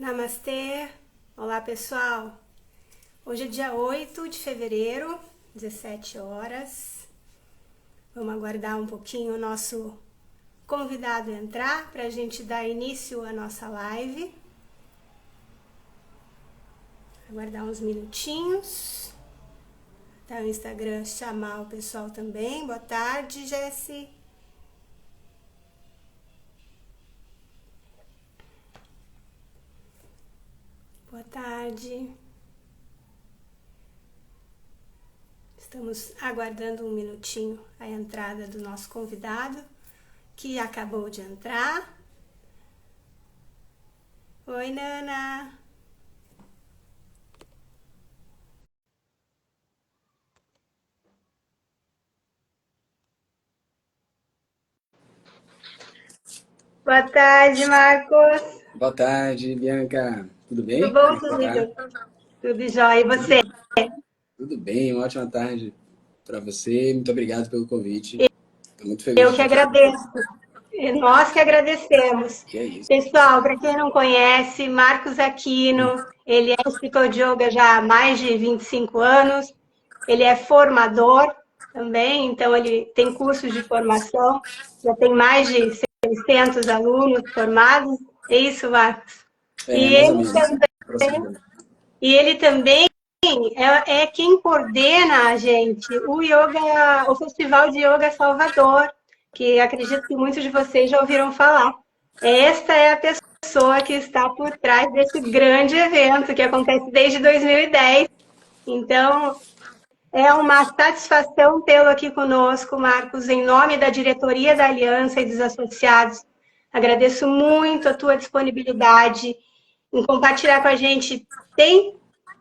Namastê! Olá pessoal! Hoje é dia 8 de fevereiro, 17 horas. Vamos aguardar um pouquinho o nosso convidado entrar para a gente dar início à nossa live. Aguardar uns minutinhos. Tá o Instagram chamar o pessoal também. Boa tarde, Jessi. Boa tarde. Estamos aguardando um minutinho a entrada do nosso convidado, que acabou de entrar. Oi, Nana. Boa tarde, Marcos. Boa tarde, Bianca. Tudo Tudo bem? bom, Como é que você querido? tá? Tudo jóia. E você? Tudo bem, uma ótima tarde para você. Muito obrigado pelo convite. Estou muito feliz Eu de que estar aqui com você. agradeço. E nós que agradecemos. E é isso. Pessoal, para quem não conhece, Marcos Aquino, ele é instrutor de yoga já há mais de 25 anos. Ele é formador também, então ele tem cursos de formação. Já tem mais de 600 alunos formados. É isso, Marcos? É, E mais ou ele menos. também, Aproximadamente. e ele também é quem coordena a gente, o Festival de Yoga Salvador, que acredito que muitos de vocês já ouviram falar. Esta é a pessoa que está por trás desse grande evento que acontece desde 2010. Então, é uma satisfação tê-lo aqui conosco, Marcos, em nome da diretoria da Aliança e dos associados. Agradeço muito a tua disponibilidade em compartilhar com a gente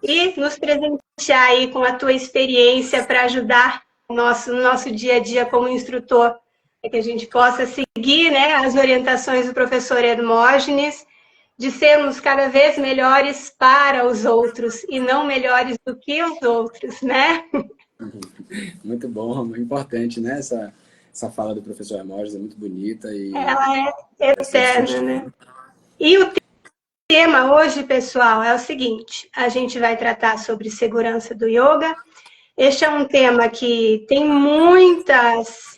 e nos presentear aí com a tua experiência para ajudar no nosso dia a dia como instrutor, para que a gente possa seguir, né, as orientações do professor Hermógenes, de sermos cada vez melhores para os outros e não melhores do que os outros, né? Muito bom, importante, né? Essa fala do professor Hermógenes é muito bonita e Ela é faz todo eterna, sentido, né? né? E o tema hoje, pessoal, é o seguinte: a gente vai tratar sobre segurança do yoga. Este é um tema que tem muitas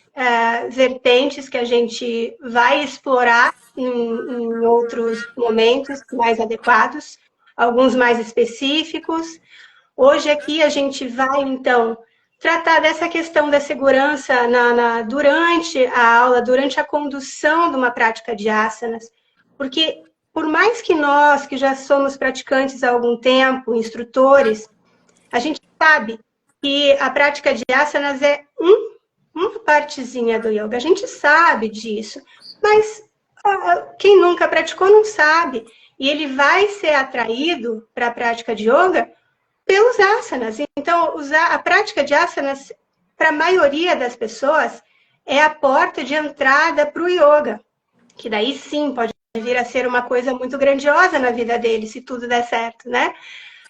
vertentes que a gente vai explorar em outros momentos mais adequados, alguns mais específicos. Hoje aqui a gente vai, então, tratar dessa questão da segurança durante a aula, durante a condução de uma prática de asanas, porque por mais que nós, que já somos praticantes há algum tempo, instrutores, a gente sabe que a prática de asanas é uma partezinha do yoga. A gente sabe disso, mas quem nunca praticou não sabe. E ele vai ser atraído para a prática de yoga pelos asanas. Então, a prática de asanas, para a maioria das pessoas, é a porta de entrada para o yoga, que daí sim pode vir a ser uma coisa muito grandiosa na vida dele, se tudo der certo, né?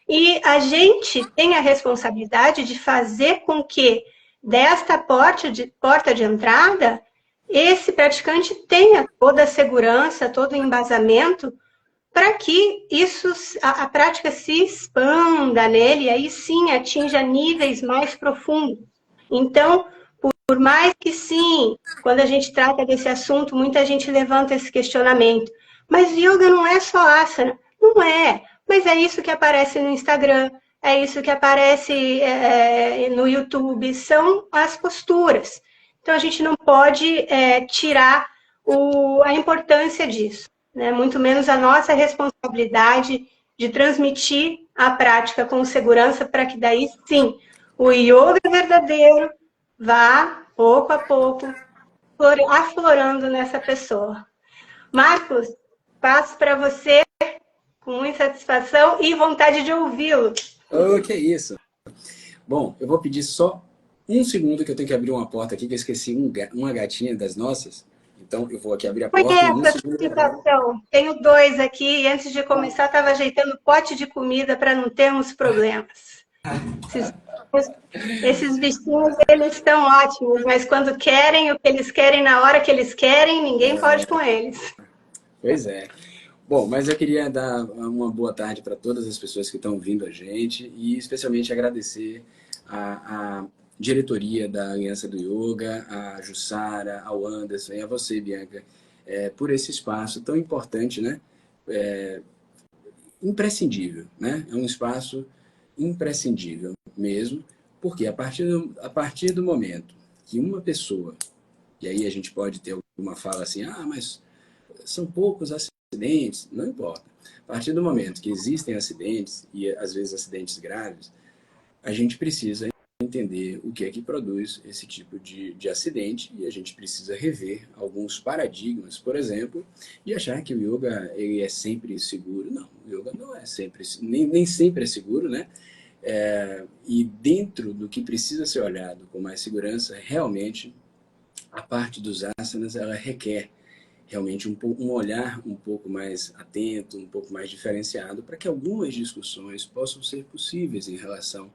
E a gente tem a responsabilidade de fazer com que desta porta de entrada, esse praticante tenha toda a segurança, todo o embasamento para que a prática se expanda nele e aí sim atinja níveis mais profundos. Então, por mais que sim, quando a gente trata desse assunto, muita gente levanta esse questionamento. Mas yoga não é só asana. Não é. Mas é isso que aparece no Instagram, é isso que aparece no YouTube, são as posturas. Então a gente não pode tirar a importância disso, né? Muito menos a nossa responsabilidade de transmitir a prática com segurança para que daí sim o yoga verdadeiro vá, pouco a pouco, aflorando nessa pessoa. Marcos, passo para você com muita satisfação e vontade de ouvi-lo. Oh, que isso! Bom, eu vou pedir só um segundo que eu tenho que abrir uma porta aqui, que eu esqueci uma gatinha das nossas. Então, eu vou aqui abrir a porta em um Conheço essa segundo. situação. Tenho dois aqui e antes de começar estava ajeitando pote de comida para não termos problemas. Esses, esses bichinhos, eles estão ótimos, mas quando querem o que eles querem na hora que eles querem, ninguém pode com eles. Pois é. Bom, mas eu queria dar uma boa tarde para todas as pessoas que estão vindo a gente e especialmente agradecer a diretoria da Aliança do Yoga, a Jussara, ao Anderson e a você, Bianca, por esse espaço tão importante, né? É, imprescindível, né? É um espaço imprescindível mesmo, porque a partir do momento que uma pessoa, e aí a gente pode ter alguma fala assim, ah, mas são poucos acidentes, não importa. A partir do momento que existem acidentes, e às vezes acidentes graves, a gente precisa entender o que é que produz esse tipo de acidente e a gente precisa rever alguns paradigmas, por exemplo, de achar que o yoga ele é sempre seguro. Não, o yoga não é sempre, nem sempre é seguro, né? E dentro do que precisa ser olhado com mais segurança, realmente a parte dos asanas ela requer realmente um olhar um pouco mais atento, um pouco mais diferenciado, para que algumas discussões possam ser possíveis em relação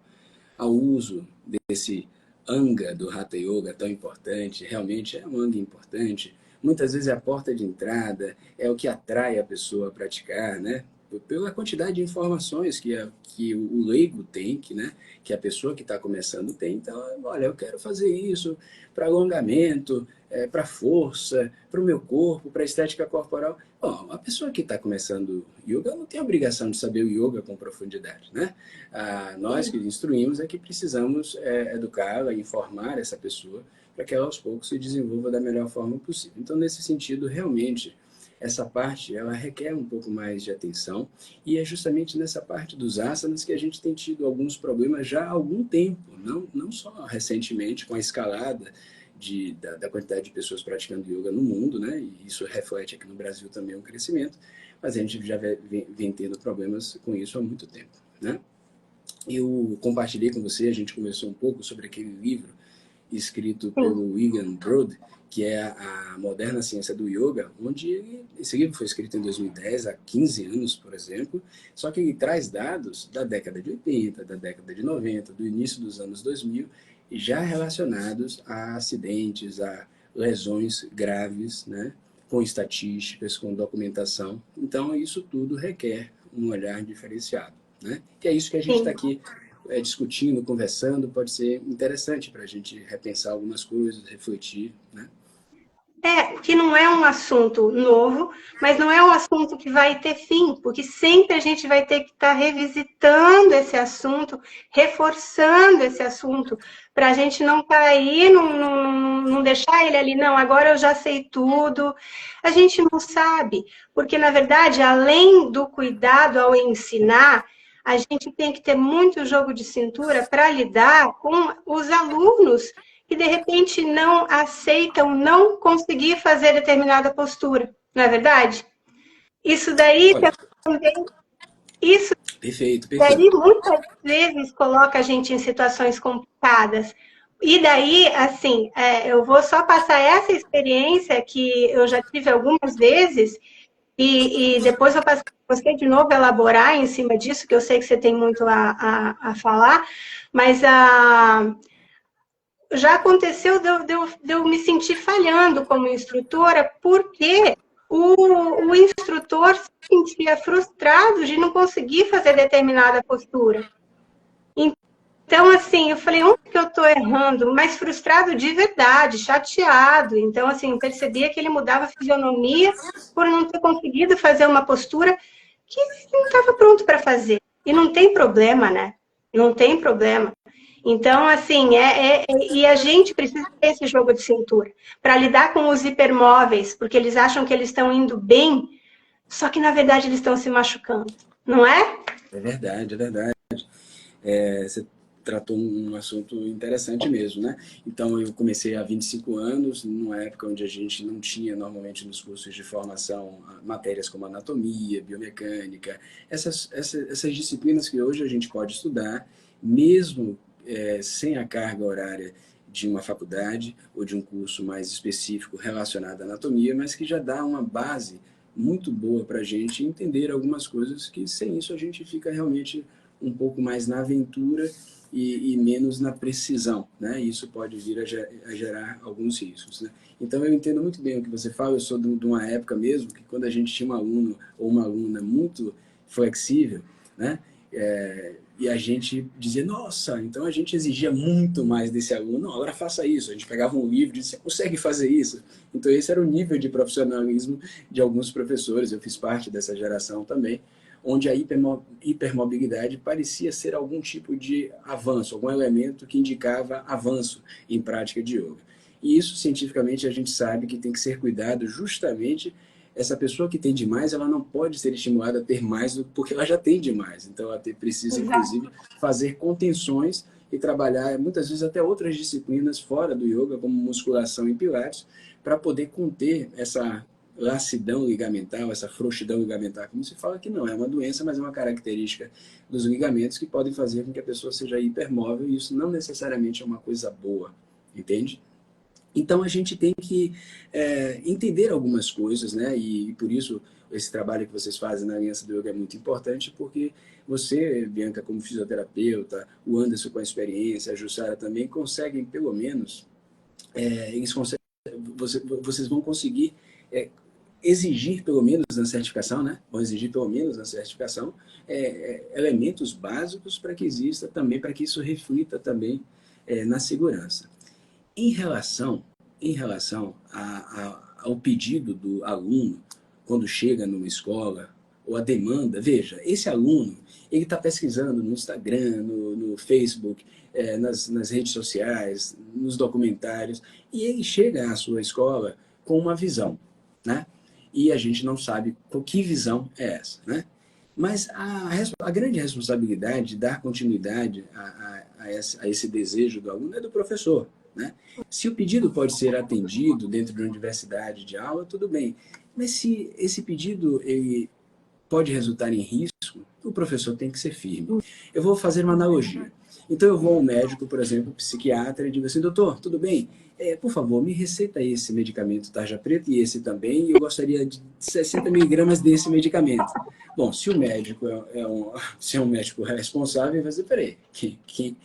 ao uso desse anga do Hatha Yoga tão importante. Realmente é um anga importante. Muitas vezes é a porta de entrada, é o que atrai a pessoa a praticar, né? Pela quantidade de informações que o leigo tem, que a pessoa que está começando tem. Então, olha, eu quero fazer isso para alongamento, para força, para o meu corpo, para estética corporal. Bom, a pessoa que está começando yoga não tem a obrigação de saber o yoga com profundidade, né? Nós que instruímos é que precisamos educá-la, informar essa pessoa para que ela aos poucos se desenvolva da melhor forma possível. Então, nesse sentido, realmente, essa parte ela requer um pouco mais de atenção e é justamente nessa parte dos asanas que a gente tem tido alguns problemas já há algum tempo, não só recentemente com a escalada da quantidade de pessoas praticando yoga no mundo, né? E isso reflete aqui no Brasil também um crescimento, mas a gente já vem tendo problemas com isso há muito tempo, né? Eu compartilhei com você, a gente conversou um pouco sobre aquele livro escrito pelo William Broad, que é a moderna ciência do yoga, onde esse livro foi escrito em 2010, há 15 anos, por exemplo, só que ele traz dados da década de 80, da década de 90, do início dos anos 2000, já relacionados a acidentes, a lesões graves, né, com estatísticas, com documentação. Então, isso tudo requer um olhar diferenciado, né? Que é isso que a gente está aqui discutindo, conversando, pode ser interessante para a gente repensar algumas coisas, refletir, né? Que não é um assunto novo, mas não é um assunto que vai ter fim, porque sempre a gente vai ter que estar revisitando esse assunto, reforçando esse assunto, para a gente não cair, não deixar ele ali, não, agora eu já sei tudo. A gente não sabe, porque, na verdade, além do cuidado ao ensinar, a gente tem que ter muito jogo de cintura para lidar com os alunos que de repente não aceitam não conseguir fazer determinada postura, não é verdade? Isso daí Olha, também, isso perfeito, daí perfeito. muitas vezes coloca a gente em situações complicadas. E daí, assim, eu vou só passar essa experiência que eu já tive algumas vezes e depois eu passo para você de novo elaborar em cima disso, que eu sei que você tem muito a falar, mas já aconteceu de eu me sentir falhando como instrutora, porque o instrutor se sentia frustrado de não conseguir fazer determinada postura. Então, assim, eu falei, onde que eu estou errando? Mas frustrado de verdade, chateado. Então, assim, percebia que ele mudava a fisionomia por não ter conseguido fazer uma postura que não estava pronto para fazer. E não tem problema, né? Não tem problema. Então, assim, e a gente precisa ter esse jogo de cintura para lidar com os hipermóveis, porque eles acham que eles estão indo bem, só que na verdade eles estão se machucando, não é? É verdade, é verdade. Você tratou um assunto interessante mesmo, né? Então, eu comecei há 25 anos, numa época onde a gente não tinha, normalmente, nos cursos de formação, matérias como anatomia, biomecânica, essas disciplinas que hoje a gente pode estudar, mesmo sem a carga horária de uma faculdade ou de um curso mais específico relacionado à anatomia, mas que já dá uma base muito boa para a gente entender algumas coisas que sem isso a gente fica realmente um pouco mais na aventura e menos na precisão, né? Isso pode vir a gerar alguns riscos, né? Então, eu entendo muito bem o que você fala. Eu sou de uma época mesmo que, quando a gente tinha um aluno ou uma aluna muito flexível, né? E a gente dizia, nossa, então a gente exigia muito mais desse aluno. Não, agora faça isso. A gente pegava um livro e dizia, você consegue fazer isso? Então, esse era o nível de profissionalismo de alguns professores. Eu fiz parte dessa geração também, onde a hipermobilidade parecia ser algum tipo de avanço, algum elemento que indicava avanço em prática de yoga. E isso, cientificamente, a gente sabe que tem que ser cuidado. Justamente essa pessoa que tem demais, ela não pode ser estimulada a ter mais, porque ela já tem demais. Então, ela precisa, inclusive, fazer contenções e trabalhar, muitas vezes, até outras disciplinas fora do yoga, como musculação e pilates, para poder conter essa lacidão ligamentar, essa frouxidão ligamentar, como se fala, que não é uma doença, mas é uma característica dos ligamentos que podem fazer com que a pessoa seja hipermóvel, e isso não necessariamente é uma coisa boa, entende? Então, a gente tem que entender algumas coisas, né? E por isso esse trabalho que vocês fazem na Aliança do Yoga é muito importante, porque você, Bianca, como fisioterapeuta, o Anderson com a experiência, a Jussara também, conseguem, pelo menos, eles conseguem, vocês vão conseguir exigir, pelo menos na certificação, né? Vão exigir, pelo menos na certificação, elementos básicos para que exista também, para que isso reflita também na segurança. Em relação, ao pedido do aluno, quando chega numa escola, ou a demanda, veja, esse aluno, ele está pesquisando no Instagram, no Facebook, nas redes sociais, nos documentários, e ele chega à sua escola com uma visão, né? E a gente não sabe que visão é essa, né? Mas a grande responsabilidade de dar continuidade a esse desejo do aluno é do professor, né? Se o pedido pode ser atendido dentro de uma universidade de aula, tudo bem. Mas se esse pedido ele pode resultar em risco, o professor tem que ser firme. Eu vou fazer uma analogia. Então, eu vou ao médico, por exemplo, psiquiatra, e digo assim, doutor, tudo bem? Por favor, me receita esse medicamento tarja preta e esse também, e eu gostaria de 60 miligramas desse medicamento. Bom, se o médico se é um médico responsável, vai dizer, peraí, quem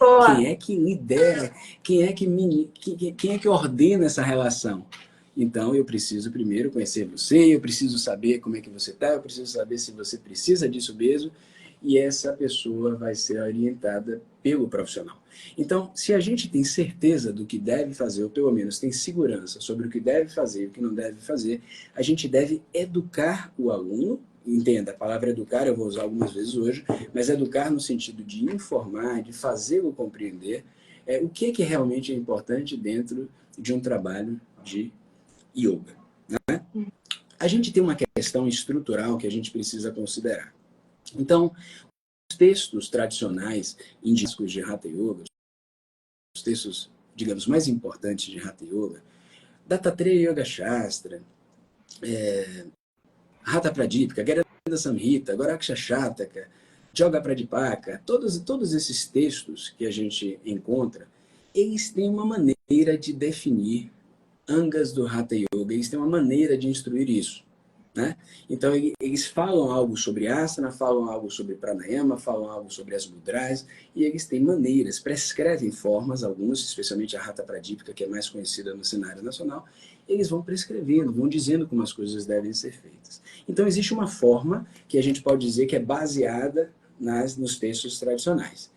é que lidera, quem é que ordena essa relação? Então, eu preciso primeiro conhecer você, eu preciso saber como é que você está, eu preciso saber se você precisa disso mesmo, e essa pessoa vai ser orientada pelo profissional. Então, se a gente tem certeza do que deve fazer, ou pelo menos tem segurança sobre o que deve fazer e o que não deve fazer, a gente deve educar o aluno. Entenda, a palavra educar eu vou usar algumas vezes hoje, mas educar no sentido de informar, de fazê-lo compreender o que realmente é importante dentro de um trabalho de yoga, né? A gente tem uma questão estrutural que a gente precisa considerar. Então, os textos tradicionais indígenas de Hatha Yoga, os textos, digamos, mais importantes de Hatha Yoga, Dattatreya Yoga Shastra, Hatha Pradipika, Garada Samhita, Goraksha Shataka, Yoga Pradipaka, todos esses textos que a gente encontra, eles têm uma maneira de definir angas do Hatha Yoga, eles têm uma maneira de instruir isso, né? Então, eles falam algo sobre asana, falam algo sobre pranayama, falam algo sobre as mudras, e eles têm maneiras, prescrevem formas, alguns, especialmente a Hatha Pradipika, que é mais conhecida no cenário nacional, eles vão prescrevendo, vão dizendo como as coisas devem ser feitas. Então, existe uma forma que a gente pode dizer que é baseada nos textos tradicionais.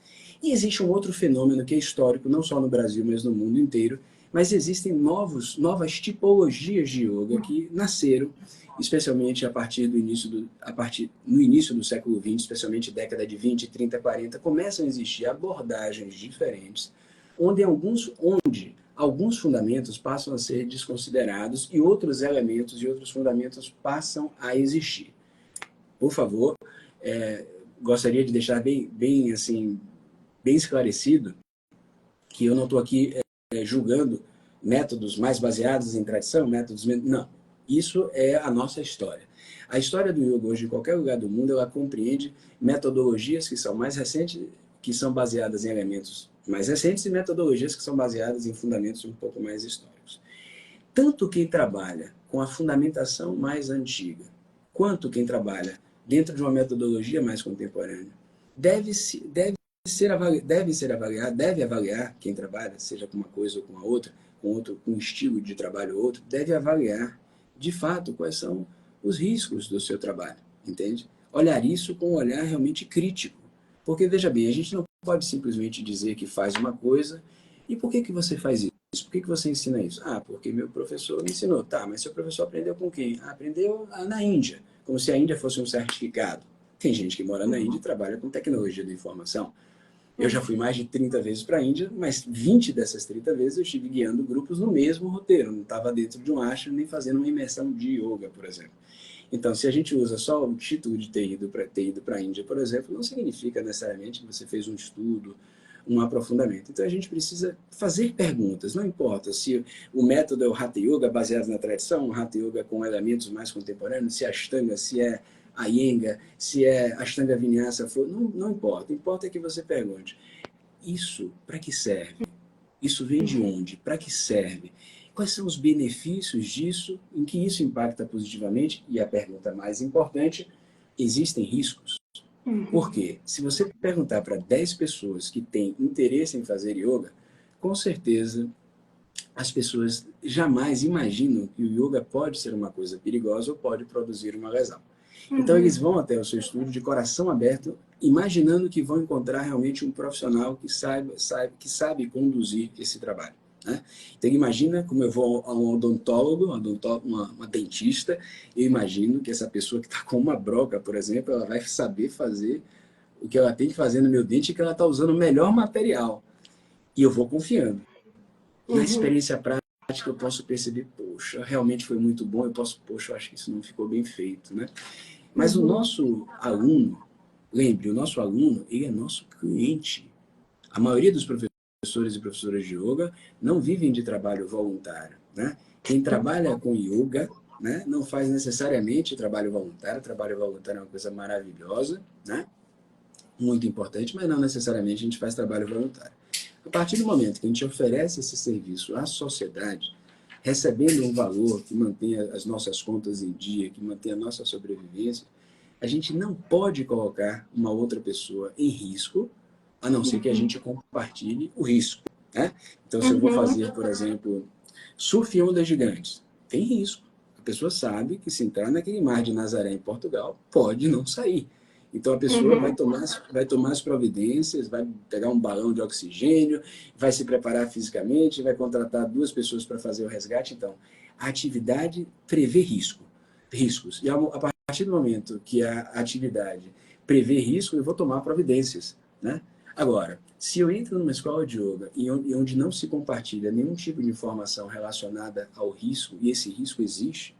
E existe um outro fenômeno que é histórico, não só no Brasil, mas no mundo inteiro, mas existem novas tipologias de yoga que nasceram, especialmente no início do século XX, especialmente década de 20, 30, 40, começam a existir abordagens diferentes, onde alguns fundamentos passam a ser desconsiderados e outros elementos e outros fundamentos passam a existir. Por favor, gostaria de deixar bem esclarecido que eu não estou aqui julgando métodos mais baseados em tradição, não. Isso é a nossa história. A história do yoga hoje, em qualquer lugar do mundo, ela compreende metodologias que são mais recentes, que são baseadas em elementos mais recentes, e metodologias que são baseadas em fundamentos um pouco mais históricos. Tanto quem trabalha com a fundamentação mais antiga, quanto quem trabalha dentro de uma metodologia mais contemporânea, deve avaliar quem trabalha, seja com uma coisa ou com a outra, com um estilo de trabalho ou outro, deve avaliar, de fato, quais são os riscos do seu trabalho, entende? Olhar isso com um olhar realmente crítico. Porque, veja bem, a gente não pode simplesmente dizer que faz uma coisa, e por que você faz isso? Por que você ensina isso? Ah, porque meu professor me ensinou. Tá, mas seu professor aprendeu com quem? Ah, aprendeu na Índia, como se a Índia fosse um certificado. Tem gente que mora na Índia e trabalha com tecnologia da informação. Eu já fui mais de 30 vezes para a Índia, mas 20 dessas 30 vezes eu estive guiando grupos no mesmo roteiro. Não estava dentro de um ashram nem fazendo uma imersão de yoga, por exemplo. Então, se a gente usa só o título de ter ido para a Índia, por exemplo, não significa necessariamente que você fez um estudo, um aprofundamento. Então, a gente precisa fazer perguntas. Não importa se o método é o Hatha Yoga, baseado na tradição, o Hatha Yoga com elementos mais contemporâneos, se é Ashtanga, se é Iyengar, se é Ashtanga Vinyasa, não importa. O que importa é que você pergunte, isso para que serve? Isso vem de onde? Para que serve? Quais são os benefícios disso? Em que isso impacta positivamente? E a pergunta mais importante, existem riscos? Porque se você perguntar para 10 pessoas que têm interesse em fazer yoga, com certeza as pessoas jamais imaginam que o yoga pode ser uma coisa perigosa ou pode produzir uma lesão. Então eles vão até o seu estúdio de coração aberto, imaginando que vão encontrar realmente um profissional que sabe conduzir esse trabalho. Né? Então imagina como eu vou a um odontólogo, uma dentista, eu imagino que essa pessoa que está com uma broca, por exemplo, ela vai saber fazer o que ela tem que fazer no meu dente e que ela está usando o melhor material. E eu vou confiando. Na experiência prática eu posso perceber, poxa, realmente foi muito bom, poxa, eu acho que isso não ficou bem feito, né? Mas o nosso aluno, lembre, o nosso aluno, ele é nosso cliente. A maioria dos professores e professoras de yoga não vivem de trabalho voluntário, né? Quem trabalha com yoga, né, não faz necessariamente trabalho voluntário. Trabalho voluntário é uma coisa maravilhosa, né? Muito importante, mas não necessariamente a gente faz trabalho voluntário. A partir do momento que a gente oferece esse serviço à sociedade, recebendo um valor que mantenha as nossas contas em dia, que mantenha a nossa sobrevivência, a gente não pode colocar uma outra pessoa em risco, a não ser que a gente compartilhe o risco. Né? Então, se eu vou fazer, por exemplo, surf em ondas gigantes, tem risco. A pessoa sabe que se entrar naquele mar de Nazaré, em Portugal, pode não sair. Então, a pessoa vai tomar as providências, vai pegar um balão de oxigênio, vai se preparar fisicamente, vai contratar 2 pessoas para fazer o resgate. Então, a atividade prevê riscos. E a partir do momento que a atividade prevê risco, eu vou tomar providências. Né? Agora, se eu entro numa escola de yoga e onde não se compartilha nenhum tipo de informação relacionada ao risco, e esse risco existe,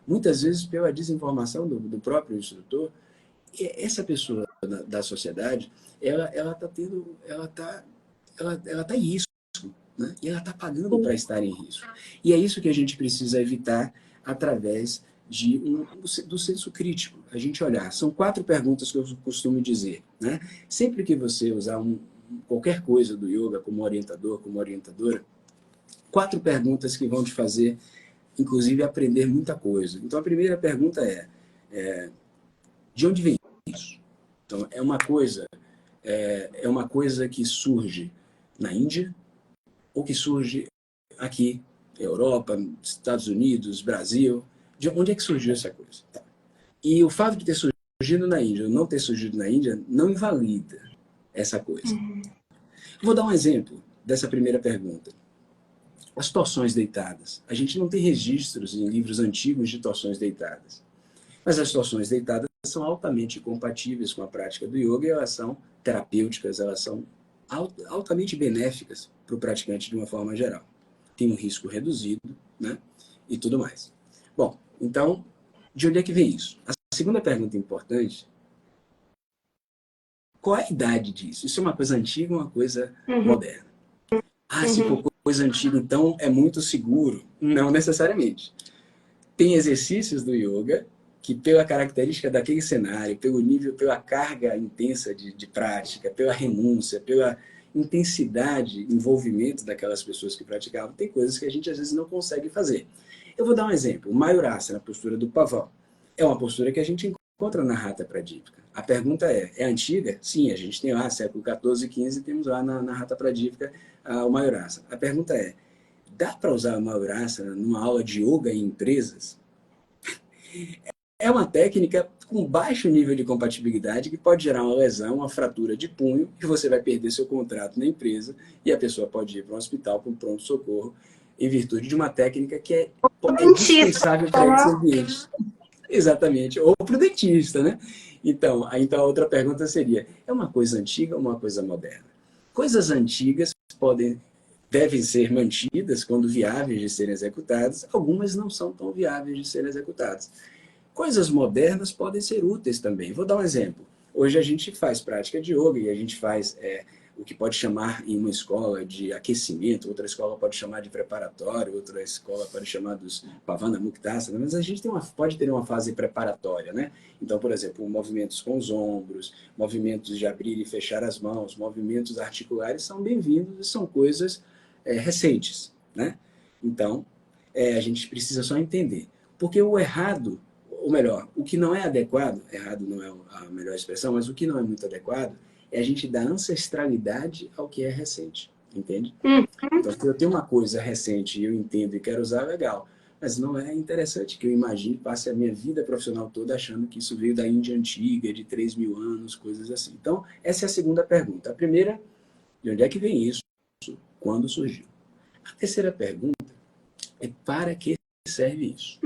muitas vezes pela desinformação do próprio instrutor, essa pessoa da sociedade, ela tá em risco, né? E ela está pagando para estar em risco. E é isso que a gente precisa evitar através do senso crítico. A gente olhar. São 4 perguntas que eu costumo dizer. Né? Sempre que você usar qualquer coisa do yoga como orientador, como orientadora, 4 perguntas que vão te fazer, inclusive, aprender muita coisa. Então, a primeira pergunta é de onde vem isso? Então, é uma coisa que surge na Índia ou que surge aqui, Europa, Estados Unidos, Brasil. De onde é que surgiu essa coisa? Tá. E o fato de ter surgido na Índia ou não ter surgido na Índia não invalida essa coisa. Vou dar um exemplo dessa primeira pergunta. As torções deitadas. A gente não tem registros em livros antigos de torções deitadas. Mas as torções deitadas são altamente compatíveis com a prática do yoga e elas são terapêuticas, elas são altamente benéficas para o praticante de uma forma geral. Tem um risco reduzido, né? E tudo mais. Bom, então, de onde é que vem isso? A segunda pergunta importante, qual é a idade disso? Isso é uma coisa antiga ou uma coisa moderna? Ah, se for coisa antiga, então é muito seguro. Não necessariamente. Tem exercícios do yoga que, pela característica daquele cenário, pelo nível, pela carga intensa de prática, pela renúncia, pela intensidade, envolvimento daquelas pessoas que praticavam, tem coisas que a gente às vezes não consegue fazer. Eu vou dar um exemplo. O Mayurasana, a postura do pavão, é uma postura que a gente encontra na Hatha Pradipika. A pergunta é antiga? Sim, a gente tem lá, século XIV e XV, temos lá na Hatha Pradipika o Mayurasana. A pergunta dá para usar o Mayurasana numa aula de yoga em empresas? É uma técnica com baixo nível de compatibilidade que pode gerar uma lesão, uma fratura de punho, e você vai perder seu contrato na empresa e a pessoa pode ir para um hospital, para um pronto-socorro, em virtude de uma técnica que é dispensável para esse ambiente. Exatamente, ou para o dentista, né? Então a outra pergunta seria, é uma coisa antiga ou uma coisa moderna? Coisas antigas devem ser mantidas quando viáveis de serem executadas, algumas não são tão viáveis de serem executadas. Coisas modernas podem ser úteis também. Vou dar um exemplo. Hoje a gente faz prática de yoga e a gente faz o que pode chamar em uma escola de aquecimento, outra escola pode chamar de preparatório, outra escola pode chamar dos Pavana Muktasana, mas a gente pode ter uma fase preparatória, né? Então, por exemplo, movimentos com os ombros, movimentos de abrir e fechar as mãos, movimentos articulares são bem-vindos e são coisas recentes, né? Então, a gente precisa só entender. Porque o errado, ou melhor, o que não é adequado, errado não é a melhor expressão, mas o que não é muito adequado é a gente dar ancestralidade ao que é recente, entende? Então, se eu tenho uma coisa recente e eu entendo e quero usar, legal. Mas não é interessante que eu imagine, passe a minha vida profissional toda achando que isso veio da Índia antiga, de 3.000 anos, coisas assim. Então, essa é a segunda pergunta. A primeira, de onde é que vem isso? Quando surgiu? A terceira pergunta é para que serve isso?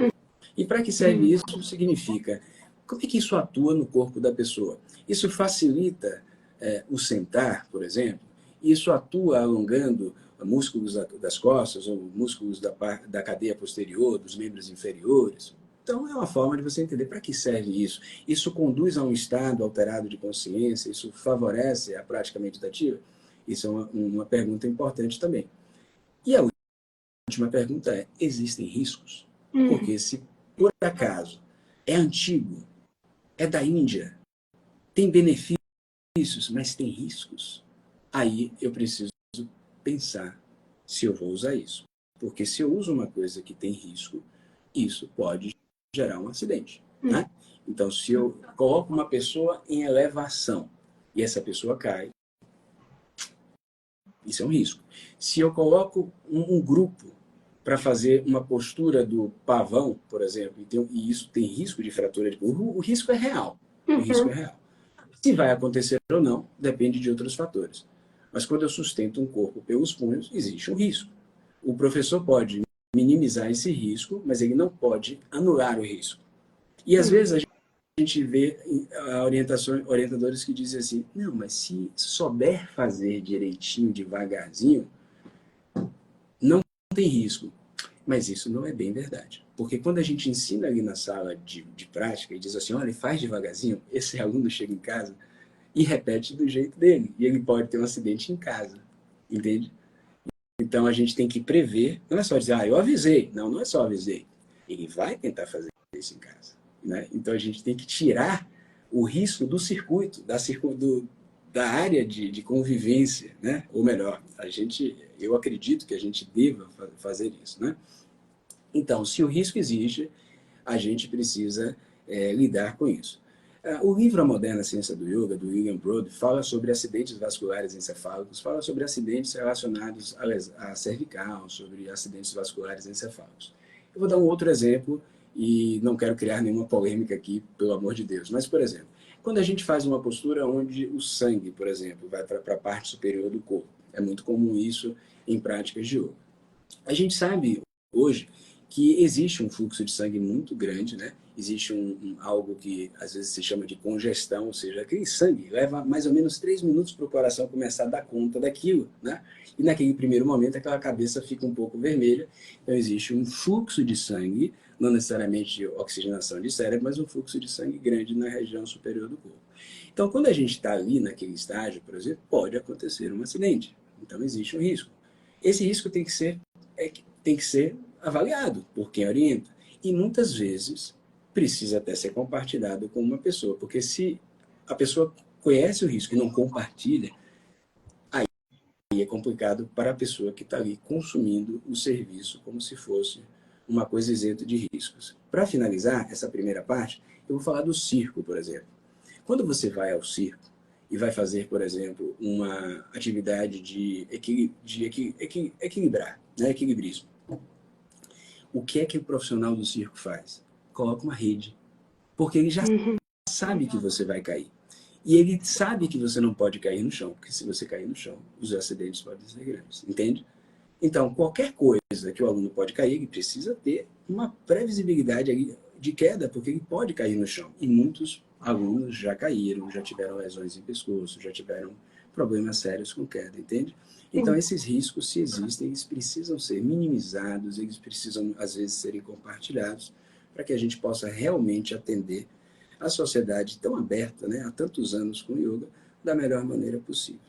E para que serve isso significa, como é que isso atua no corpo da pessoa? Isso facilita o sentar, por exemplo? Isso atua alongando músculos das costas ou músculos da cadeia posterior, dos membros inferiores? Então, é uma forma de você entender para que serve isso. Isso conduz a um estado alterado de consciência? Isso favorece a prática meditativa? Isso é uma pergunta importante também. E a última pergunta é, existem riscos? Porque se por acaso é antigo, é da Índia, tem benefícios, mas tem riscos, aí eu preciso pensar se eu vou usar isso. Porque se eu uso uma coisa que tem risco, isso pode gerar um acidente, né? Então, se eu coloco uma pessoa em elevação e essa pessoa cai, isso é um risco. Se eu coloco um grupo para fazer uma postura do pavão, por exemplo, e isso tem risco de fratura de pulso, o risco é real. O risco é real. Se vai acontecer ou não, depende de outros fatores. Mas quando eu sustento um corpo pelos punhos, existe um risco. O professor pode minimizar esse risco, mas ele não pode anular o risco. E às vezes a gente vê orientadores que dizem assim, não, mas se souber fazer direitinho, devagarzinho, não tem risco. Mas isso não é bem verdade. Porque quando a gente ensina ali na sala de prática e diz assim, olha, faz devagarzinho, esse aluno chega em casa e repete do jeito dele. E ele pode ter um acidente em casa. Entende? Então a gente tem que prever, não é só dizer, eu avisei. Não, não é só avisei. Ele vai tentar fazer isso em casa. Né? Então a gente tem que tirar o risco do circuito, da área de convivência, né? Ou melhor, eu acredito que a gente deva fazer isso, né? Então, se o risco existe, a gente precisa lidar com isso. O livro A Moderna Ciência do Yoga, do William Broad, fala sobre acidentes vasculares encefálicos, fala sobre acidentes relacionados à cervical, sobre acidentes vasculares encefálicos. Eu vou dar um outro exemplo e não quero criar nenhuma polêmica aqui, pelo amor de Deus. Mas, por exemplo, quando a gente faz uma postura onde o sangue, por exemplo, vai para a parte superior do corpo, é muito comum isso em práticas de yoga. A gente sabe hoje que existe um fluxo de sangue muito grande, né? Existe algo que às vezes se chama de congestão, ou seja, aquele sangue leva mais ou menos 3 minutos para o coração começar a dar conta daquilo, né? E naquele primeiro momento aquela cabeça fica um pouco vermelha, então existe um fluxo de sangue, não necessariamente de oxigenação de cérebro, mas um fluxo de sangue grande na região superior do corpo. Então, quando a gente está ali naquele estágio, por exemplo, pode acontecer um acidente. Então, existe um risco. Esse risco tem que ser avaliado por quem orienta. E muitas vezes precisa até ser compartilhado com uma pessoa, porque se a pessoa conhece o risco e não compartilha, aí é complicado para a pessoa que está ali consumindo o serviço como se fosse uma coisa isenta de riscos. Para finalizar essa primeira parte, eu vou falar do circo, por exemplo. Quando você vai ao circo e vai fazer, por exemplo, uma atividade de equilibrar, né, equilibrismo, o que é que o profissional do circo faz? Coloca uma rede, porque ele já sabe que você vai cair. E ele sabe que você não pode cair no chão, porque se você cair no chão, os acidentes podem ser grandes, entende? Então, qualquer coisa que o aluno pode cair, ele precisa ter uma previsibilidade ali de queda, porque ele pode cair no chão. E muitos alunos já caíram, já tiveram lesões em pescoço, já tiveram problemas sérios com queda, entende? Então, esses riscos, se existem, eles precisam ser minimizados, eles precisam, às vezes, serem compartilhados, para que a gente possa realmente atender a sociedade tão aberta, né, há tantos anos com yoga, da melhor maneira possível.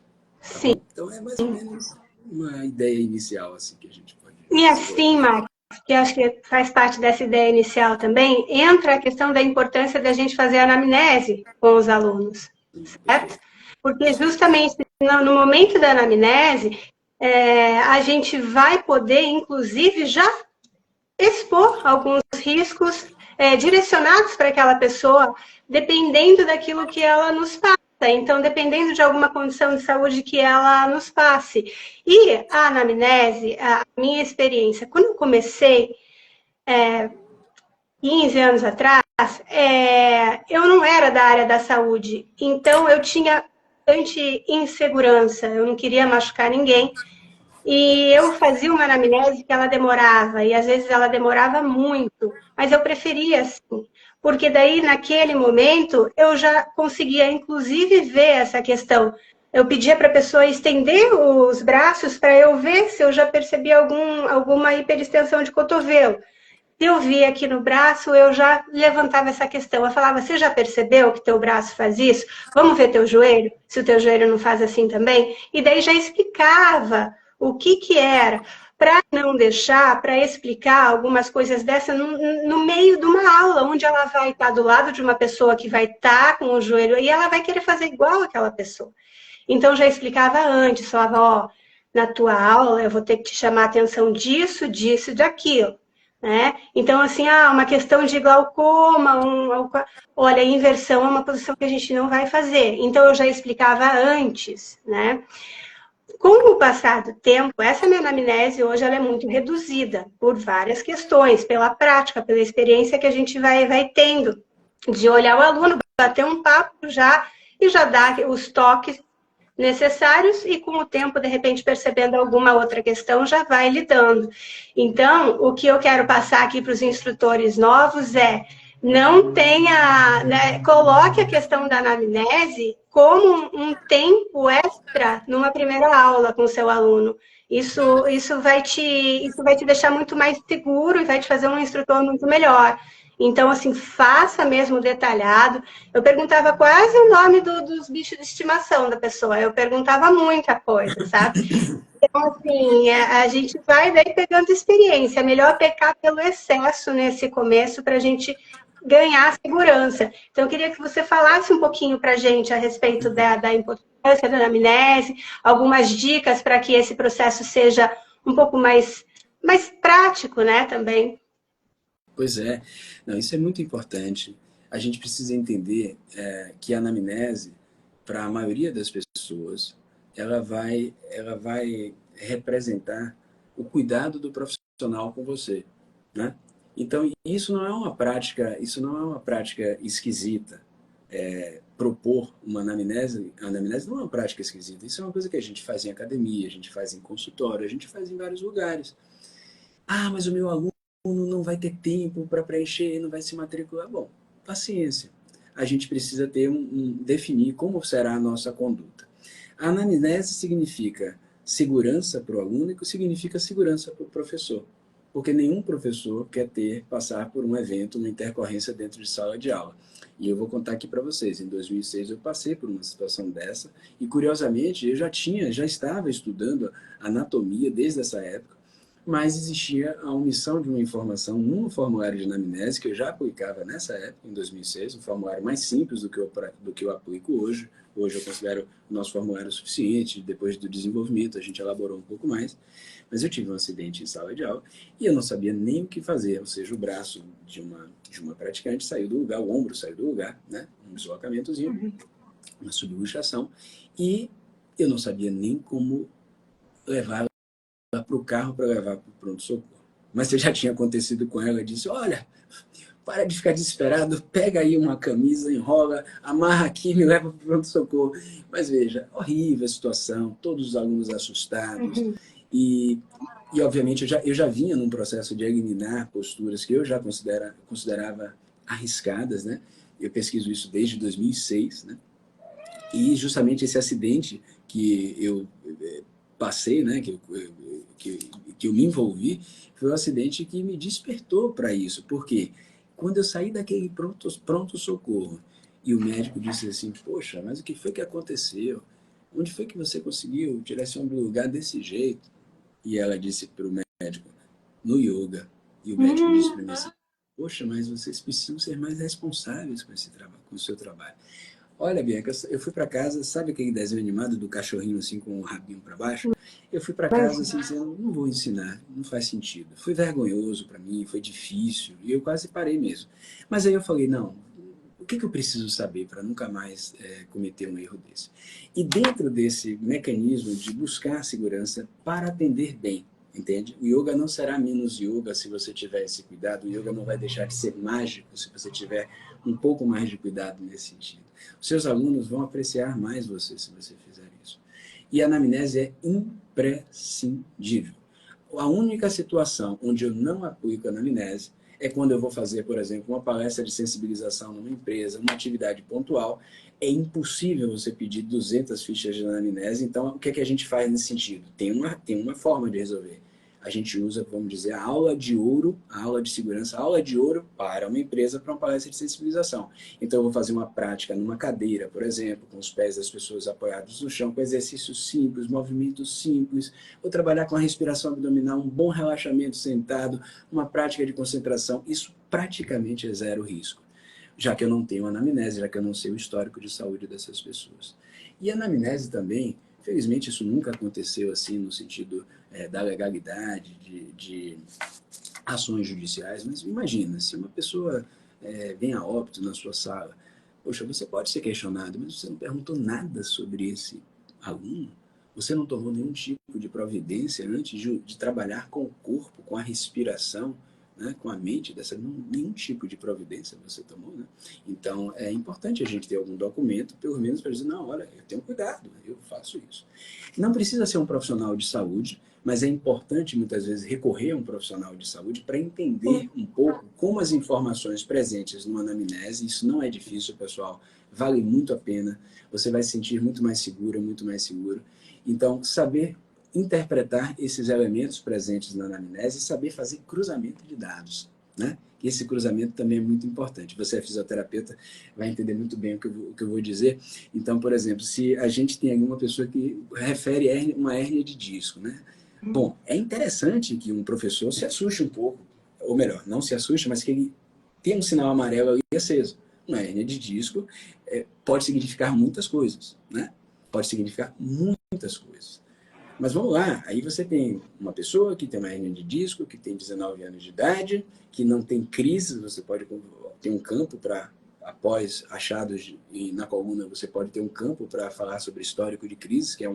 Tá bom? Então, é mais ou menos uma ideia inicial assim, que a gente pode... E assim, Max, que acho que faz parte dessa ideia inicial também, entra a questão da importância da gente fazer a anamnese com os alunos, certo? Porque justamente no momento da anamnese, a gente vai poder, inclusive, já expor alguns riscos direcionados para aquela pessoa, dependendo daquilo que ela nos passa. Então, dependendo de alguma condição de saúde que ela nos passe. E a anamnese, a minha experiência, quando eu comecei, 15 anos atrás, eu não era da área da saúde. Então, eu tinha bastante insegurança, eu não queria machucar ninguém. E eu fazia uma anamnese que ela demorava, e às vezes ela demorava muito, mas eu preferia assim, porque daí, naquele momento, eu já conseguia, inclusive, ver essa questão. Eu pedia para a pessoa estender os braços para eu ver se eu já percebia alguma hiperextensão de cotovelo. Se eu via aqui no braço, eu já levantava essa questão. Eu falava, você já percebeu que teu braço faz isso? Vamos ver teu joelho, se o teu joelho não faz assim também? E daí já explicava o que era, para não deixar, para explicar algumas coisas dessa no meio de uma aula, onde ela vai estar do lado de uma pessoa que vai estar com o joelho, e ela vai querer fazer igual aquela pessoa. Então, já explicava antes, falava, ó, na tua aula eu vou ter que te chamar a atenção disso, disso e daquilo. Né? Então, assim, uma questão de glaucoma, olha, inversão é uma posição que a gente não vai fazer. Então, eu já explicava antes, né? Com o passar do tempo, essa minha anamnese hoje ela é muito reduzida por várias questões, pela prática, pela experiência que a gente vai tendo, de olhar o aluno, bater um papo já e já dar os toques necessários e com o tempo, de repente, percebendo alguma outra questão, já vai lidando. Então, o que eu quero passar aqui para os instrutores novos é não tenha, né, coloque a questão da anamnese como um tempo extra numa primeira aula com o seu aluno. Isso vai te deixar muito mais seguro e vai te fazer um instrutor muito melhor. Então, assim, faça mesmo detalhado. Eu perguntava quase o nome dos bichos de estimação da pessoa. Eu perguntava muita coisa, sabe? Então, assim, a gente vai daí pegando experiência. É melhor pecar pelo excesso nesse começo para a gente ganhar segurança. Então, eu queria que você falasse um pouquinho para a gente a respeito da importância da anamnese, algumas dicas para que esse processo seja um pouco mais prático, né, também. Pois é, não, isso é muito importante. A gente precisa entender que a anamnese, para a maioria das pessoas, ela vai representar o cuidado do profissional com você, né? Então, isso não é uma prática esquisita. Propor uma anamnese, a anamnese não é uma prática esquisita. Isso é uma coisa que a gente faz em academia, a gente faz em consultório, a gente faz em vários lugares. Ah, mas o meu aluno não vai ter tempo para preencher, não vai se matricular. Bom, paciência. A gente precisa definir como será a nossa conduta. A anamnese significa segurança para o aluno e significa segurança para o professor. Porque nenhum professor quer passar por um evento, uma intercorrência dentro de sala de aula. E eu vou contar aqui para vocês, em 2006 eu passei por uma situação dessa e, curiosamente, eu já estava estudando anatomia desde essa época, mas existia a omissão de uma informação num formulário de anamnese que eu já aplicava nessa época, em 2006, um formulário mais simples do que eu aplico hoje. Hoje eu considero o nosso formulário suficiente, depois do desenvolvimento a gente elaborou um pouco mais, mas eu tive um acidente em sala de aula e eu não sabia nem o que fazer, ou seja, o braço de uma praticante saiu do lugar, o ombro saiu do lugar, né? Um deslocamentozinho, uma subluxação, e eu não sabia nem como levar para o carro para levar para o pronto-socorro. Mas se já tinha acontecido com ela, eu disse, olha, para de ficar desesperado, pega aí uma camisa, enrola, amarra aqui e me leva para o pronto-socorro. Mas veja, horrível a situação, todos os alunos assustados. E obviamente, eu já vinha num processo de eliminar posturas que eu já considerava arriscadas, né? Eu pesquiso isso desde 2006, né? E justamente esse acidente que eu passei, né, que eu me envolvi, foi um acidente que me despertou para isso. Porque quando eu saí daquele pronto-socorro e o médico disse assim, poxa, mas o que foi que aconteceu? Onde foi que você conseguiu tirar esse homem do lugar desse jeito? E ela disse para o médico, no yoga. E o médico disse para mim assim, poxa, mas vocês precisam ser mais responsáveis com esse trabalho, com o seu trabalho. Olha, Bianca, eu fui para casa, sabe aquele desenho animado do cachorrinho assim com o rabinho para baixo? Eu fui para casa assim, dizendo, não vou ensinar, não faz sentido. Foi vergonhoso para mim, foi difícil, e eu quase parei mesmo. Mas aí eu falei, não, o que eu preciso saber para nunca mais cometer um erro desse? E dentro desse mecanismo de buscar segurança para atender bem, entende? O yoga não será menos yoga se você tiver esse cuidado, o yoga não vai deixar de ser mágico se você tiver um pouco mais de cuidado nesse sentido. Os seus alunos vão apreciar mais você se você fizer isso. E a anamnese é imprescindível. A única situação onde eu não aplico a anamnese é quando eu vou fazer, por exemplo, uma palestra de sensibilização numa empresa, uma atividade pontual. É impossível você pedir 200 fichas de anamnese, então o que é que a gente faz nesse sentido? Tem uma forma de resolver. A gente usa, vamos dizer, a aula de ouro, a aula de segurança, a aula de ouro para uma empresa, para uma palestra de sensibilização. Então, eu vou fazer uma prática numa cadeira, por exemplo, com os pés das pessoas apoiados no chão, com exercícios simples, movimentos simples. Vou trabalhar com a respiração abdominal, um bom relaxamento sentado, uma prática de concentração. Isso praticamente é zero risco, já que eu não tenho anamnese, já que eu não sei o histórico de saúde dessas pessoas. E a anamnese também, felizmente isso nunca aconteceu assim no sentido da legalidade, de ações judiciais, mas imagina, se uma pessoa vem a óbito na sua sala, poxa, você pode ser questionado, mas você não perguntou nada sobre esse aluno, você não tomou nenhum tipo de providência antes de trabalhar com o corpo, com a respiração, né, com a mente, nenhum tipo de providência você tomou, né? Então, é importante a gente ter algum documento, pelo menos para dizer, não, olha, eu tenho cuidado, eu faço isso. Não precisa ser um profissional de saúde, mas é importante, muitas vezes, recorrer a um profissional de saúde para entender um pouco como as informações presentes numa anamnese, isso não é difícil, pessoal, vale muito a pena, você vai se sentir muito mais segura, muito mais seguro. Então, saber interpretar esses elementos presentes na anamnese e saber fazer cruzamento de dados, né? Esse cruzamento também é muito importante. Você é fisioterapeuta, vai entender muito bem o que eu vou dizer. Então, por exemplo, se a gente tem alguma pessoa que refere uma hérnia de disco, né? Bom, é interessante que um professor se assuste um pouco, ou melhor, não se assuste, mas que ele tenha um sinal amarelo ali aceso. Uma hérnia de disco pode significar muitas coisas, né? Pode significar muitas coisas. Mas vamos lá, aí você tem uma pessoa que tem uma hérnia de disco, que tem 19 anos de idade, que não tem crise, você pode ter um campo para, após achados na coluna, você pode ter um campo para falar sobre histórico de crise, que é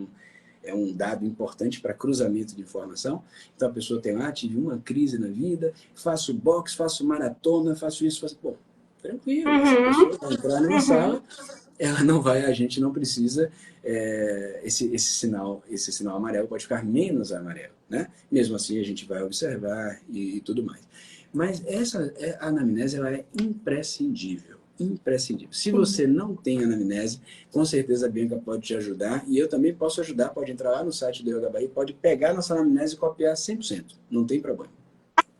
um dado importante para cruzamento de informação. Então a pessoa tem lá, tive uma crise na vida, faço boxe, faço maratona, faço isso, faço... Bom, tranquilo, essa pessoa vai entrar numa sala, ela não vai, a gente não precisa, esse sinal amarelo pode ficar menos amarelo, né? Mesmo assim, a gente vai observar e tudo mais. Mas a anamnese ela é imprescindível, imprescindível. Se você não tem anamnese, com certeza a Bianca pode te ajudar, e eu também posso ajudar, pode entrar lá no site do Yoga Bahia, pode pegar nossa anamnese e copiar 100%, não tem problema.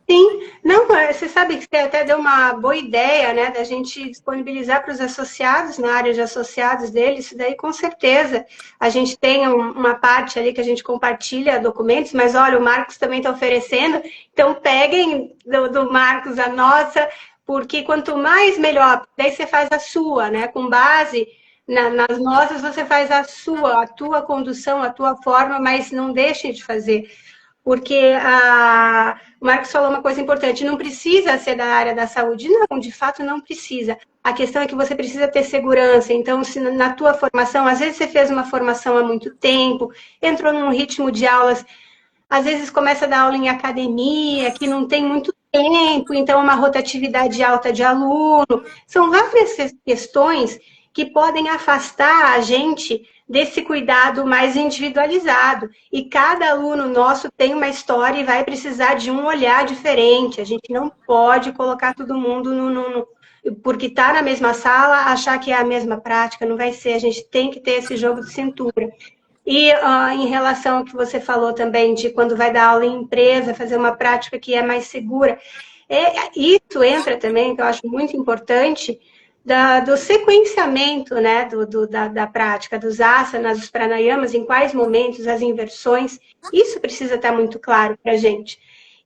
Sim, não, você sabe que você até deu uma boa ideia, né, da gente disponibilizar para os associados, na área de associados deles, isso daí com certeza. A gente tem uma parte ali que a gente compartilha documentos, mas olha, o Marcos também está oferecendo, então peguem do Marcos a nossa, porque quanto mais melhor, daí você faz a sua, né, com base nas nossas, você faz a tua condução, a tua forma, mas não deixe de fazer. Porque o Marcos falou uma coisa importante, não precisa ser da área da saúde. Não, de fato não precisa. A questão é que você precisa ter segurança. Então, se na tua formação, às vezes você fez uma formação há muito tempo, entrou num ritmo de aulas, às vezes começa a dar aula em academia, que não tem muito tempo, então uma rotatividade alta de aluno. São várias questões que podem afastar a gente desse cuidado mais individualizado. E cada aluno nosso tem uma história e vai precisar de um olhar diferente. A gente não pode colocar todo mundo porque está na mesma sala, achar que é a mesma prática, não vai ser. A gente tem que ter esse jogo de cintura. E em relação ao que você falou também, de quando vai dar aula em empresa, fazer uma prática que é mais segura, isso entra também, que eu acho muito importante, do sequenciamento, né, da prática, dos asanas, dos pranayamas, em quais momentos, as inversões, isso precisa estar muito claro para a gente.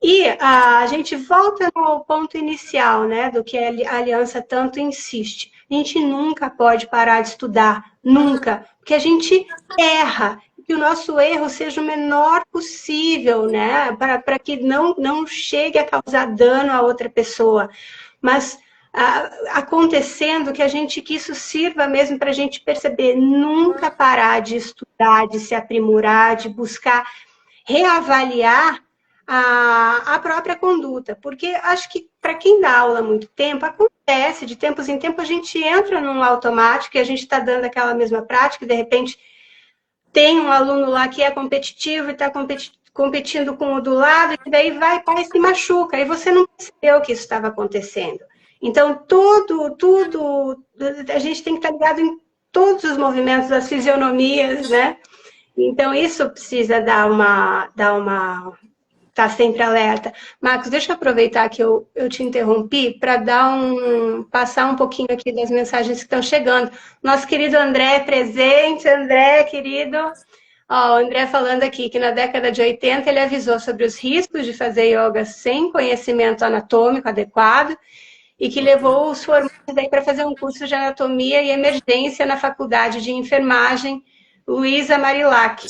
E a gente volta no ponto inicial, né, do que a aliança tanto insiste. A gente nunca pode parar de estudar, nunca, porque a gente erra, que o nosso erro seja o menor possível, né, para que não chegue a causar dano a outra pessoa. Mas acontecendo que isso sirva mesmo para a gente perceber, nunca parar de estudar, de se aprimorar, de buscar reavaliar a própria conduta, porque acho que para quem dá aula há muito tempo, acontece, de tempos em tempos a gente entra num automático e a gente está dando aquela mesma prática e de repente tem um aluno lá que é competitivo e está competindo com o do lado, e daí vai e se machuca, e você não percebeu que isso estava acontecendo. Então, tudo, a gente tem que estar ligado em todos os movimentos, das fisionomias, né? Então, isso precisa tá sempre alerta. Marcos, deixa eu aproveitar que eu te interrompi para passar um pouquinho aqui das mensagens que estão chegando. Nosso querido André é presente. André, querido. Ó, o André falando aqui que na década de 80 ele avisou sobre os riscos de fazer yoga sem conhecimento anatômico adequado e que levou os formandos para fazer um curso de anatomia e emergência na faculdade de enfermagem Luísa Marilac,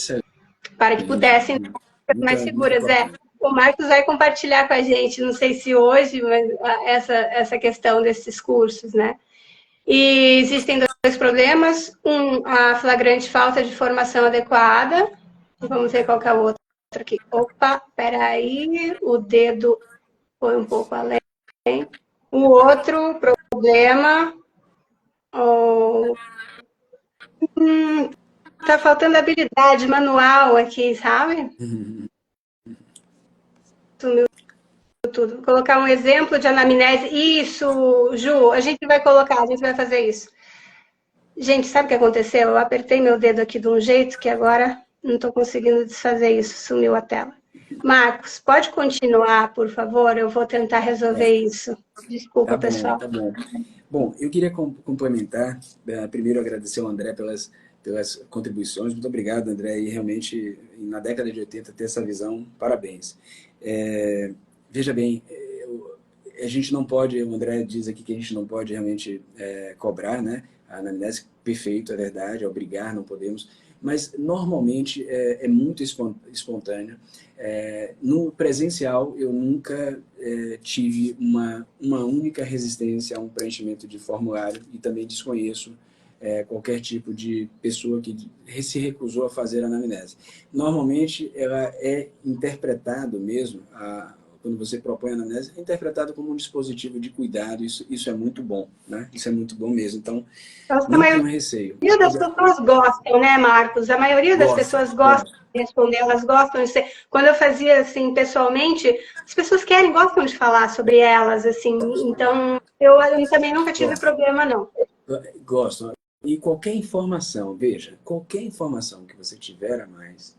para que pudessem ser mais seguras. O Marcos vai compartilhar com a gente, não sei se hoje, mas essa questão desses cursos, né? E existem dois problemas. A flagrante falta de formação adequada. Vamos ver qual que é o outro aqui. Opa, peraí, o dedo foi um pouco além. O outro problema... tá faltando habilidade manual aqui, sabe? Sumiu tudo. Vou colocar um exemplo de anamnese. Isso, Ju, a gente vai fazer isso. Gente, sabe o que aconteceu? Eu apertei meu dedo aqui de um jeito que agora não estou conseguindo desfazer isso, sumiu a tela. Marcos, pode continuar, por favor? Eu vou tentar resolver isso. Desculpa, pessoal. Tá bom. Bom, eu queria complementar, primeiro agradecer ao André pelas contribuições. Muito obrigado, André. E realmente, na década de 80, ter essa visão, parabéns. Veja bem, a gente não pode, o André diz aqui que a gente não pode realmente cobrar, né? A anamnese, perfeito, é verdade, obrigar, não podemos, mas normalmente é muito espontâneo. No presencial, eu nunca tive uma única resistência a um preenchimento de formulário e também desconheço qualquer tipo de pessoa que se recusou a fazer a anamnese. Normalmente, ela é interpretado mesmo, quando você propõe a anamnese, é interpretado como um dispositivo de cuidado, isso é muito bom, né? Isso é muito bom mesmo, então não tenho receio. A maioria das pessoas gostam, né, Marcos? A maioria das pessoas gostam de responder, elas gostam de ser... Quando eu fazia, assim, pessoalmente, as pessoas gostam de falar sobre elas, assim, então eu também nunca tive problema, não. Gostam. E qualquer informação, veja, qualquer informação que você tiver a mais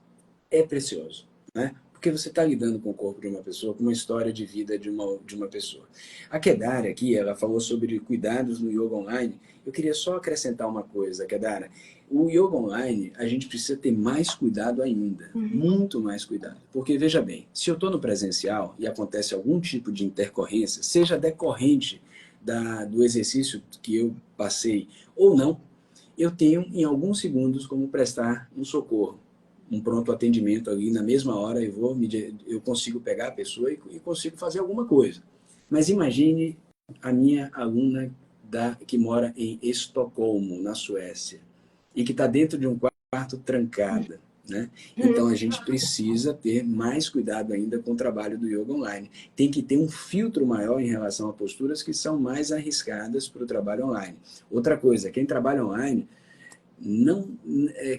é precioso, né? Porque você está lidando com o corpo de uma pessoa, com uma história de vida de uma pessoa. A Kedara aqui, ela falou sobre cuidados no yoga online. Eu queria só acrescentar uma coisa, Kedara. O yoga online, a gente precisa ter mais cuidado ainda, muito mais cuidado. Porque, veja bem, se eu estou no presencial e acontece algum tipo de intercorrência, seja decorrente do exercício que eu passei ou não, eu tenho em alguns segundos como prestar um socorro, um pronto atendimento ali, na mesma hora eu consigo pegar a pessoa e consigo fazer alguma coisa. Mas imagine a minha aluna que mora em Estocolmo, na Suécia, e que está dentro de um quarto trancada, né? Então a gente precisa ter mais cuidado ainda com o trabalho do yoga online. Tem que ter um filtro maior em relação a posturas que são mais arriscadas para o trabalho online. Outra coisa, quem trabalha online não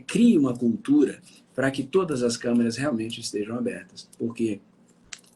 crie uma cultura para que todas as câmeras realmente estejam abertas, porque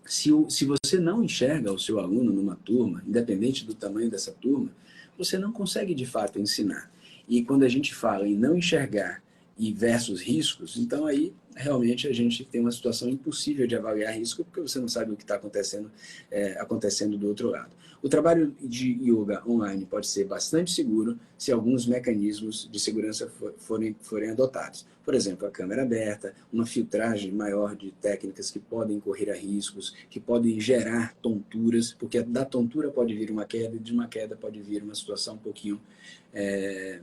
se você não enxerga o seu aluno numa turma, independente do tamanho dessa turma, você não consegue de fato ensinar. E quando a gente fala em não enxergar e versus riscos, então aí realmente a gente tem uma situação impossível de avaliar risco, porque você não sabe o que está acontecendo do outro lado. O trabalho de yoga online pode ser bastante seguro se alguns mecanismos de segurança forem adotados. Por exemplo, a câmera aberta, uma filtragem maior de técnicas que podem correr a riscos, que podem gerar tonturas, porque da tontura pode vir uma queda, e de uma queda pode vir uma situação um pouquinho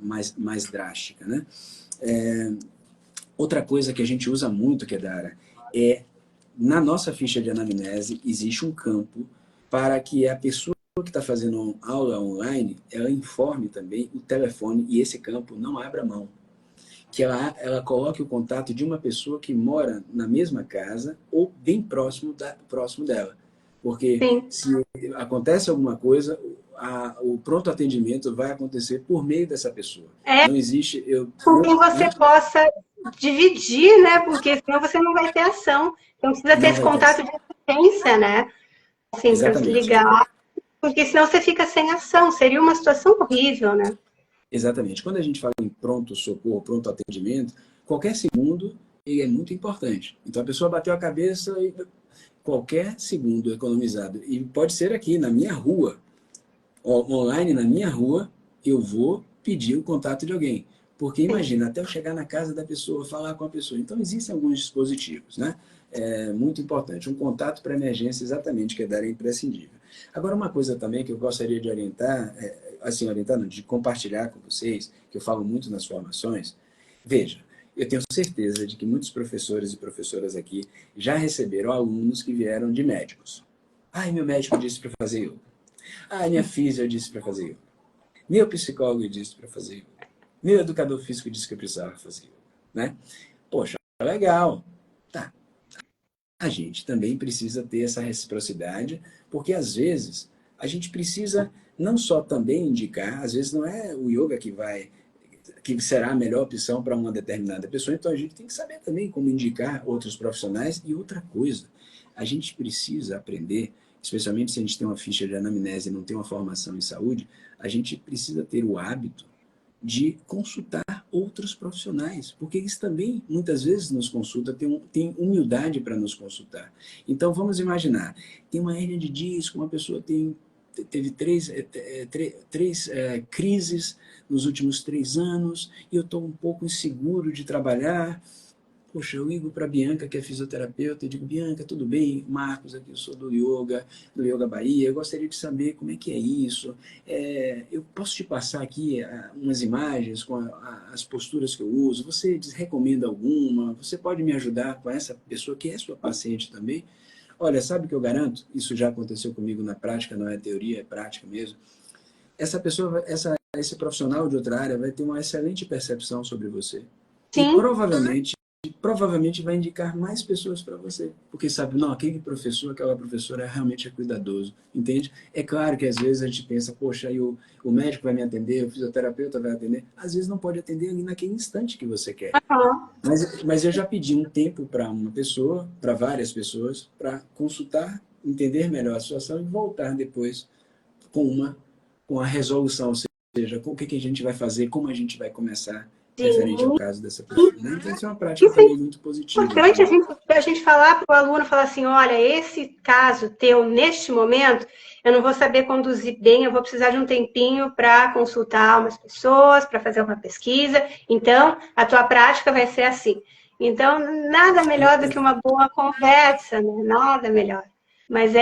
mais drástica, né? Outra coisa que a gente usa muito, Kedara, na nossa ficha de anamnese, existe um campo para que a pessoa que está fazendo aula online, ela informe também o telefone e esse campo não abra mão. Que ela coloque o contato de uma pessoa que mora na mesma casa ou bem próximo dela. Porque Sim. se acontece alguma coisa, o pronto atendimento vai acontecer por meio dessa pessoa. Não existe... Com quem você possa dividir, né? Porque senão você não vai ter ação. Então precisa ter esse contato de assistência, né? Assim, para se ligar. Porque senão você fica sem ação. Seria uma situação horrível, né? Exatamente. Quando a gente fala em pronto socorro, pronto atendimento, qualquer segundo ele é muito importante. Então a pessoa bateu a cabeça e qualquer segundo economizado. E pode ser aqui, na minha rua, online na minha rua, eu vou pedir o contato de alguém. Porque imagina, até eu chegar na casa da pessoa, falar com a pessoa. Então existem alguns dispositivos, né? É muito importante. Um contato para emergência, exatamente, que é imprescindível. Agora, uma coisa também que eu gostaria de orientar, de compartilhar com vocês, que eu falo muito nas formações. Veja, eu tenho certeza de que muitos professores e professoras aqui já receberam alunos que vieram de médicos. Ai, meu médico disse para fazer yoga. Ai, minha física disse para fazer yoga. Meu psicólogo disse para fazer yoga. Meu educador físico disse que eu precisava fazer yoga. Né? Poxa, legal. Tá. A gente também precisa ter essa reciprocidade, porque às vezes a gente precisa não só também indicar, às vezes não é o yoga que será a melhor opção para uma determinada pessoa, então a gente tem que saber também como indicar outros profissionais. E outra coisa, a gente precisa aprender, especialmente se a gente tem uma ficha de anamnese e não tem uma formação em saúde, a gente precisa ter o hábito de consultar outros profissionais, porque eles também, muitas vezes, nos consultam, têm humildade para nos consultar. Então, vamos imaginar, tem uma hernia de disco, uma pessoa teve três crises nos últimos 3 anos, e eu estou um pouco inseguro de trabalhar. Poxa, eu ligo para a Bianca, que é fisioterapeuta, e digo: Bianca, tudo bem? Marcos, aqui eu sou do Yoga Bahia, eu gostaria de saber como é que é isso. Eu posso te passar aqui umas imagens com as posturas que eu uso, você recomenda alguma? Você pode me ajudar com essa pessoa que é sua paciente também? Olha, sabe o que eu garanto? Isso já aconteceu comigo na prática, não é teoria, é prática mesmo. Essa pessoa, esse profissional de outra área vai ter uma excelente percepção sobre você. Sim. E provavelmente vai indicar mais pessoas para você. Porque sabe, não, aquele professor, aquela professora realmente é cuidadoso, entende? É claro que às vezes a gente pensa, poxa, aí o médico vai me atender, o fisioterapeuta vai atender. Às vezes não pode atender ali naquele instante que você quer. Mas eu já pedi um tempo para uma pessoa, para várias pessoas, para consultar, entender melhor a situação e voltar depois com a resolução, ou seja, o que a gente vai fazer, como a gente vai começar referente ao caso dessa pessoa. Né? Então, isso é uma prática também muito positiva. É importante a gente falar para o aluno, falar assim, olha, esse caso teu, neste momento, eu não vou saber conduzir bem, eu vou precisar de um tempinho para consultar umas pessoas, para fazer uma pesquisa, então, a tua prática vai ser assim. Então, nada melhor do que uma boa conversa, né? Nada melhor. Mas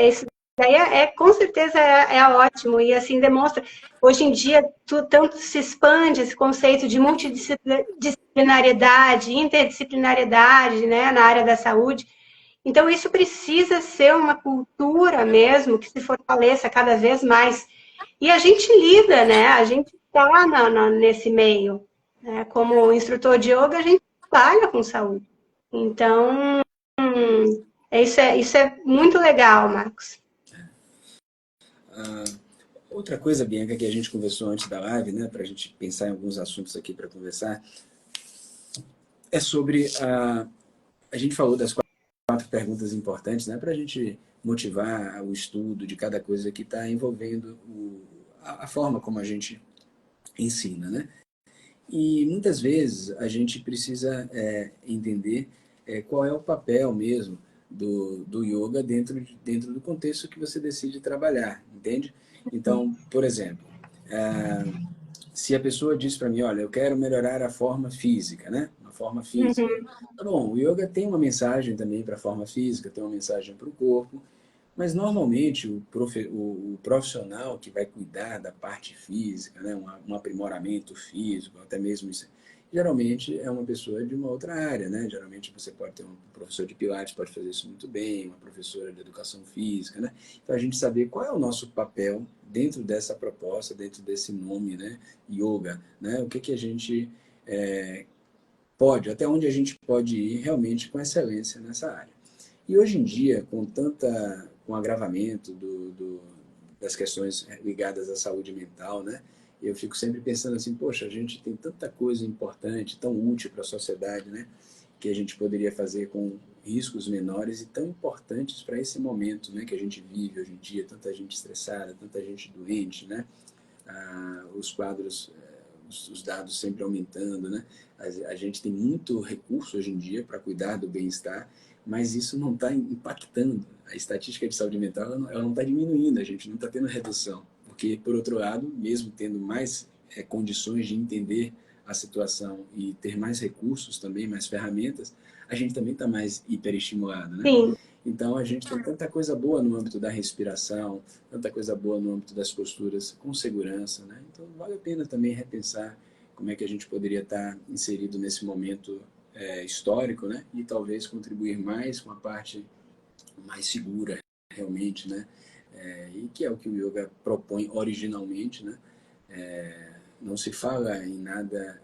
isso daí com certeza é ótimo, e assim demonstra, hoje em dia, tanto se expande esse conceito de multidisciplinariedade, interdisciplinariedade, né, na área da saúde. Então, isso precisa ser uma cultura mesmo, que se fortaleça cada vez mais. E a gente lida, né, a gente está nesse meio, né, como instrutor de yoga, a gente trabalha com saúde. Então, isso é muito legal, Marcos. Outra coisa, Bianca, que a gente conversou antes da live, né, para a gente pensar em alguns assuntos aqui para conversar, é sobre a gente falou das 4 perguntas importantes, né, para a gente motivar o estudo de cada coisa que está envolvendo a forma como a gente ensina, né? E muitas vezes a gente precisa entender qual é o papel mesmo do yoga dentro do contexto que você decide trabalhar, entende? Então, por exemplo, se a pessoa diz para mim, olha, eu quero melhorar a forma física, né? Uma forma física. Tá bom, o yoga tem uma mensagem também para a forma física, tem uma mensagem para o corpo, mas normalmente o profissional que vai cuidar da parte física, né? Um aprimoramento físico, até mesmo isso, geralmente é uma pessoa de uma outra área, né? Geralmente você pode ter um professor de pilates, pode fazer isso muito bem, uma professora de educação física, né? Então a gente saber qual é o nosso papel dentro dessa proposta, dentro desse nome, né? Yoga, né? O que a gente pode, até onde a gente pode ir realmente com excelência nessa área. E hoje em dia, com o agravamento das questões ligadas à saúde mental, né? Eu fico sempre pensando assim, poxa, a gente tem tanta coisa importante, tão útil para a sociedade, né? Que a gente poderia fazer com riscos menores e tão importantes para esse momento, né? Que a gente vive hoje em dia, tanta gente estressada, tanta gente doente, né? Os quadros, os dados sempre aumentando, né? A gente tem muito recurso hoje em dia para cuidar do bem-estar, mas isso não está impactando. A estatística de saúde mental ela não está diminuindo, a gente não está tendo redução. Porque, por outro lado, mesmo tendo mais condições de entender a situação e ter mais recursos também, mais ferramentas, a gente também está mais hiperestimulado, né? Sim. Então, a gente tem tanta coisa boa no âmbito da respiração, tanta coisa boa no âmbito das posturas com segurança, né? Então, vale a pena também repensar como é que a gente poderia estar inserido nesse momento histórico, né? E talvez contribuir mais com a parte mais segura, realmente, né? E que é o que o yoga propõe originalmente, né? Não se fala em nada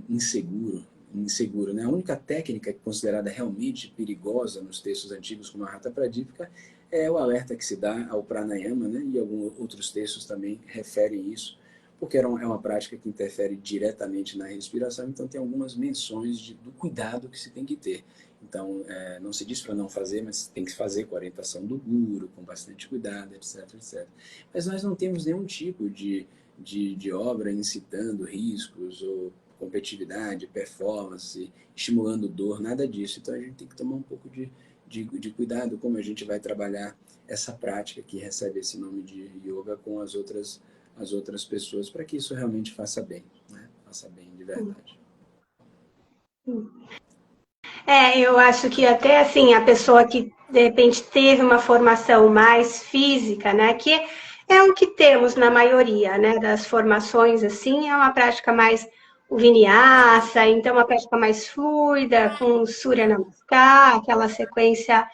inseguro, né? A única técnica considerada realmente perigosa nos textos antigos, como a Hatha Pradipika, é o alerta que se dá ao pranayama, né? E alguns outros textos também referem isso, porque é uma prática que interfere diretamente na respiração, então tem algumas menções do cuidado que se tem que ter. Então, não se diz para não fazer, mas tem que fazer com a orientação do guru, com bastante cuidado, etc, etc. Mas nós não temos nenhum tipo de obra incitando riscos ou competitividade, performance, estimulando dor, nada disso. Então, a gente tem que tomar um pouco de cuidado como a gente vai trabalhar essa prática que recebe esse nome de yoga com as outras pessoas, para que isso realmente faça bem, né? Faça bem de verdade. Eu acho que até assim, a pessoa que de repente teve uma formação mais física, né? Que é o que temos na maioria, né? Das formações, assim, é uma prática mais o vinyasa, então uma prática mais fluida, com Surya Namaskar, aquela sequência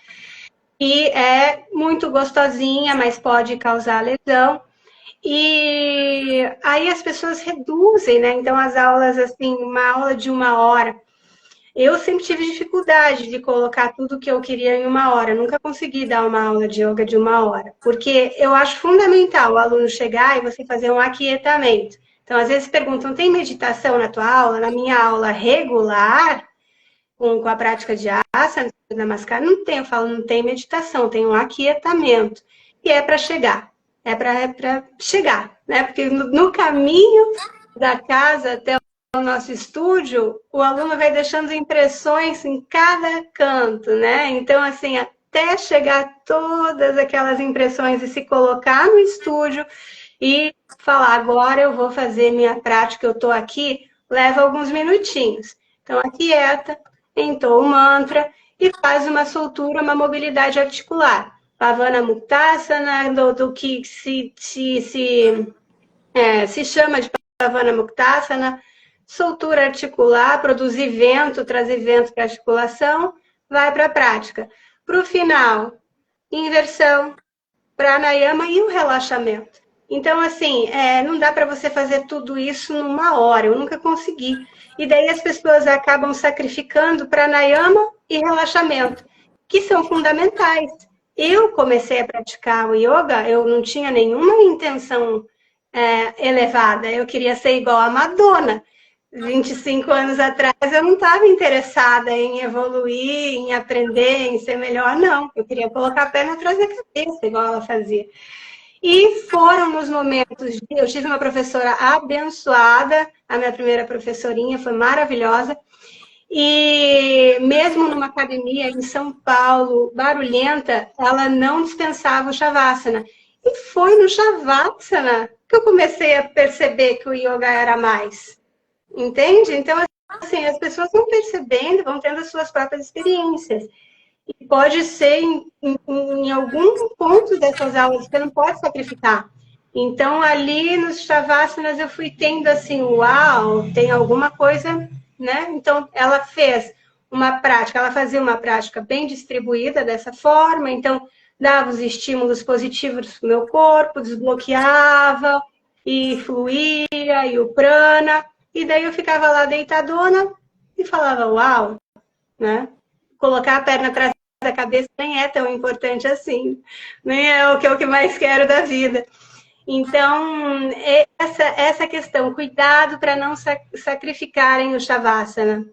que é muito gostosinha, mas pode causar lesão. E aí as pessoas reduzem, né? Então as aulas, assim, uma aula de 1 hora. Eu sempre tive dificuldade de colocar tudo que eu queria em 1 hora. Eu nunca consegui dar uma aula de yoga de 1 hora, porque eu acho fundamental o aluno chegar e você fazer um aquietamento. Então, às vezes perguntam, tem meditação na tua aula? Na minha aula regular, com a prática de asana, namaskar, não tem. Eu falo, não tem meditação, tem um aquietamento. E é para chegar. É para chegar, né? Porque no caminho da casa até o nosso estúdio, o aluno vai deixando impressões em cada canto, né? Então, assim, até chegar todas aquelas impressões e se colocar no estúdio e falar, agora eu vou fazer minha prática, eu estou aqui, leva alguns minutinhos. Então, aquieta, entoa o mantra e faz uma soltura, uma mobilidade articular. Pavana Muktasana, do que se chama de Pavana Muktasana, soltura articular, produzir vento, trazer vento para a articulação, vai para a prática. Para o final, inversão, pranayama e o relaxamento. Então, assim, não dá para você fazer tudo isso numa hora, eu nunca consegui. E daí as pessoas acabam sacrificando pranayama e relaxamento, que são fundamentais. Eu comecei a praticar o yoga, eu não tinha nenhuma intenção elevada, eu queria ser igual a Madonna. 25 anos atrás eu não estava interessada em evoluir, em aprender, em ser melhor, não. Eu queria colocar a perna atrás da cabeça, igual ela fazia. E foram nos momentos de... Eu tive uma professora abençoada, a minha primeira professorinha foi maravilhosa, e mesmo numa academia em São Paulo, barulhenta, ela não dispensava o Shavasana. E foi no Shavasana que eu comecei a perceber que o yoga era mais. Entende? Então, assim, as pessoas vão percebendo, vão tendo as suas próprias experiências. E pode ser em algum ponto dessas aulas, você não pode sacrificar. Então, ali nos Shavasana eu fui tendo assim, uau, tem alguma coisa, né? Então, ela fez uma prática, ela fazia uma prática bem distribuída dessa forma, então, dava os estímulos positivos para o meu corpo, desbloqueava, e fluía, e o prana, e daí eu ficava lá deitadona e falava, uau, né? Colocar a perna atrás da cabeça nem é tão importante assim, nem é o que eu mais quero da vida. Então, essa questão, cuidado para não sacrificarem o Shavasana.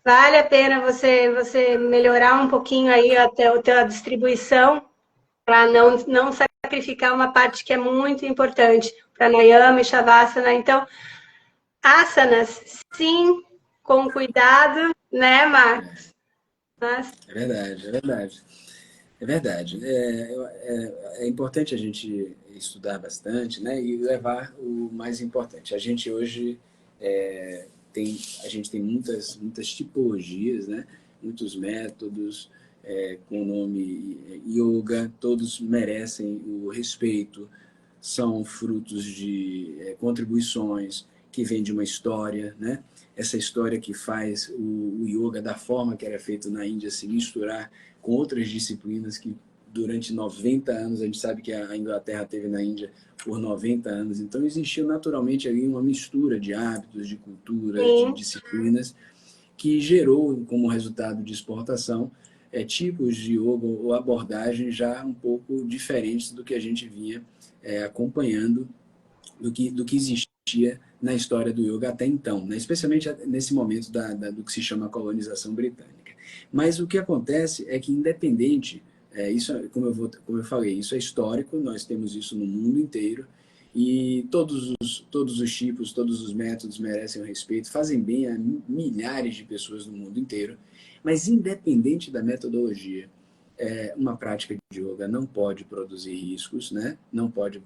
Vale a pena você melhorar um pouquinho aí a tua distribuição para não sacrificar uma parte que é muito importante, pranayama e Shavasana. Então, asanas, sim, com cuidado, né, Marcos? Mas... É verdade, é verdade. É verdade. É importante a gente estudar bastante, né? E levar o mais importante. A gente hoje a gente tem muitas tipologias, né? Muitos métodos com o nome yoga, todos merecem o respeito, são frutos de contribuições que vêm de uma história, né? Essa história que faz o yoga da forma que era feito na Índia se misturar com outras disciplinas que durante 90 anos, a gente sabe que a Inglaterra teve naÍndia por 90 anos, então existiu naturalmente ali uma mistura de hábitos, de culturas, de disciplinas, que gerou como resultado de exportação tipos de yoga ou abordagens já um pouco diferentes do que a gente vinha acompanhando, do que existia na história do yoga até então, né? Especialmente nesse momento do que se chama colonização britânica. Mas o que acontece é que, independente, como eu falei, isso é histórico, nós temos isso no mundo inteiro, e todos os tipos, todos os métodos merecem o respeito, fazem bem a milhares de pessoas no mundo inteiro, mas independente da metodologia, uma prática de yoga não pode produzir riscos, né? Não pode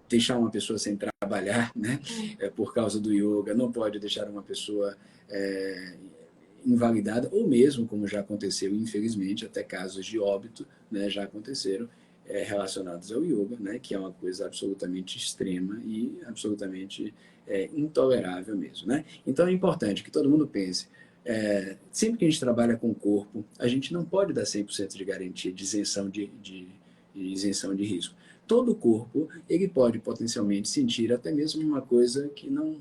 deixar uma pessoa sem trabalhar, né? Por causa do yoga, não pode deixar uma pessoa invalidada, ou mesmo, como já aconteceu, infelizmente, até casos de óbito, né, já aconteceram, relacionados ao yoga, né, que é uma coisa absolutamente extrema e absolutamente intolerável mesmo. Né? Então é importante que todo mundo pense, sempre que a gente trabalha com o corpo, a gente não pode dar 100% de garantia de isenção isenção de risco. Todo o corpo ele pode potencialmente sentir até mesmo uma coisa que não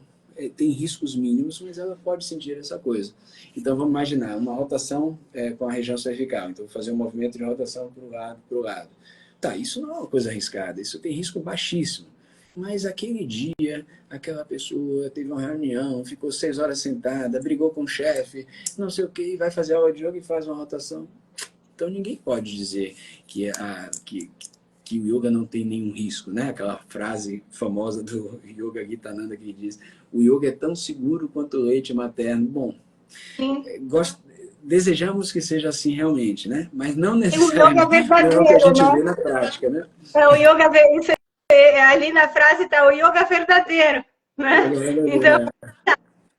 tem riscos mínimos, mas ela pode sentir essa coisa. Então, vamos imaginar uma rotação com a região cervical. Então, vou fazer um movimento de rotação para o lado. Tá, isso não é uma coisa arriscada, isso tem risco baixíssimo. Mas aquele dia, aquela pessoa teve uma reunião, ficou 6 horas sentada, brigou com o chefe, não sei o que, vai fazer aula de yoga e faz uma rotação. Então, ninguém pode dizer que que o yoga não tem nenhum risco, né? Aquela frase famosa do Yoga Gitananda que diz: o yoga é tão seguro quanto o leite materno. Bom, Sim. desejamos que seja assim realmente, né? Mas não E o yoga necessariamente não é o que a verdadeiro, gente né? vê na prática, né? O yoga, ali na frase está o yoga verdadeiro, O né? yoga verdadeiro, Então,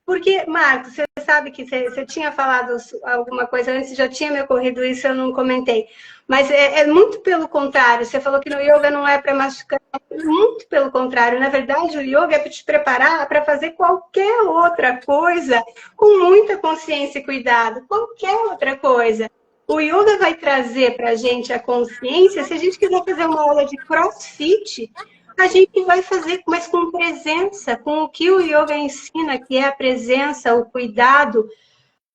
porque, Marcos, você sabe que você tinha falado alguma coisa antes, já tinha me ocorrido isso, eu não comentei. Mas é muito pelo contrário. Você falou que no yoga não é para machucar. Muito pelo contrário. Na verdade, o yoga é para te preparar para fazer qualquer outra coisa com muita consciência e cuidado. Qualquer outra coisa. O yoga vai trazer para a gente a consciência. Se a gente quiser fazer uma aula de CrossFit, a gente vai fazer, mas com presença, com o que o yoga ensina, que é a presença, o cuidado.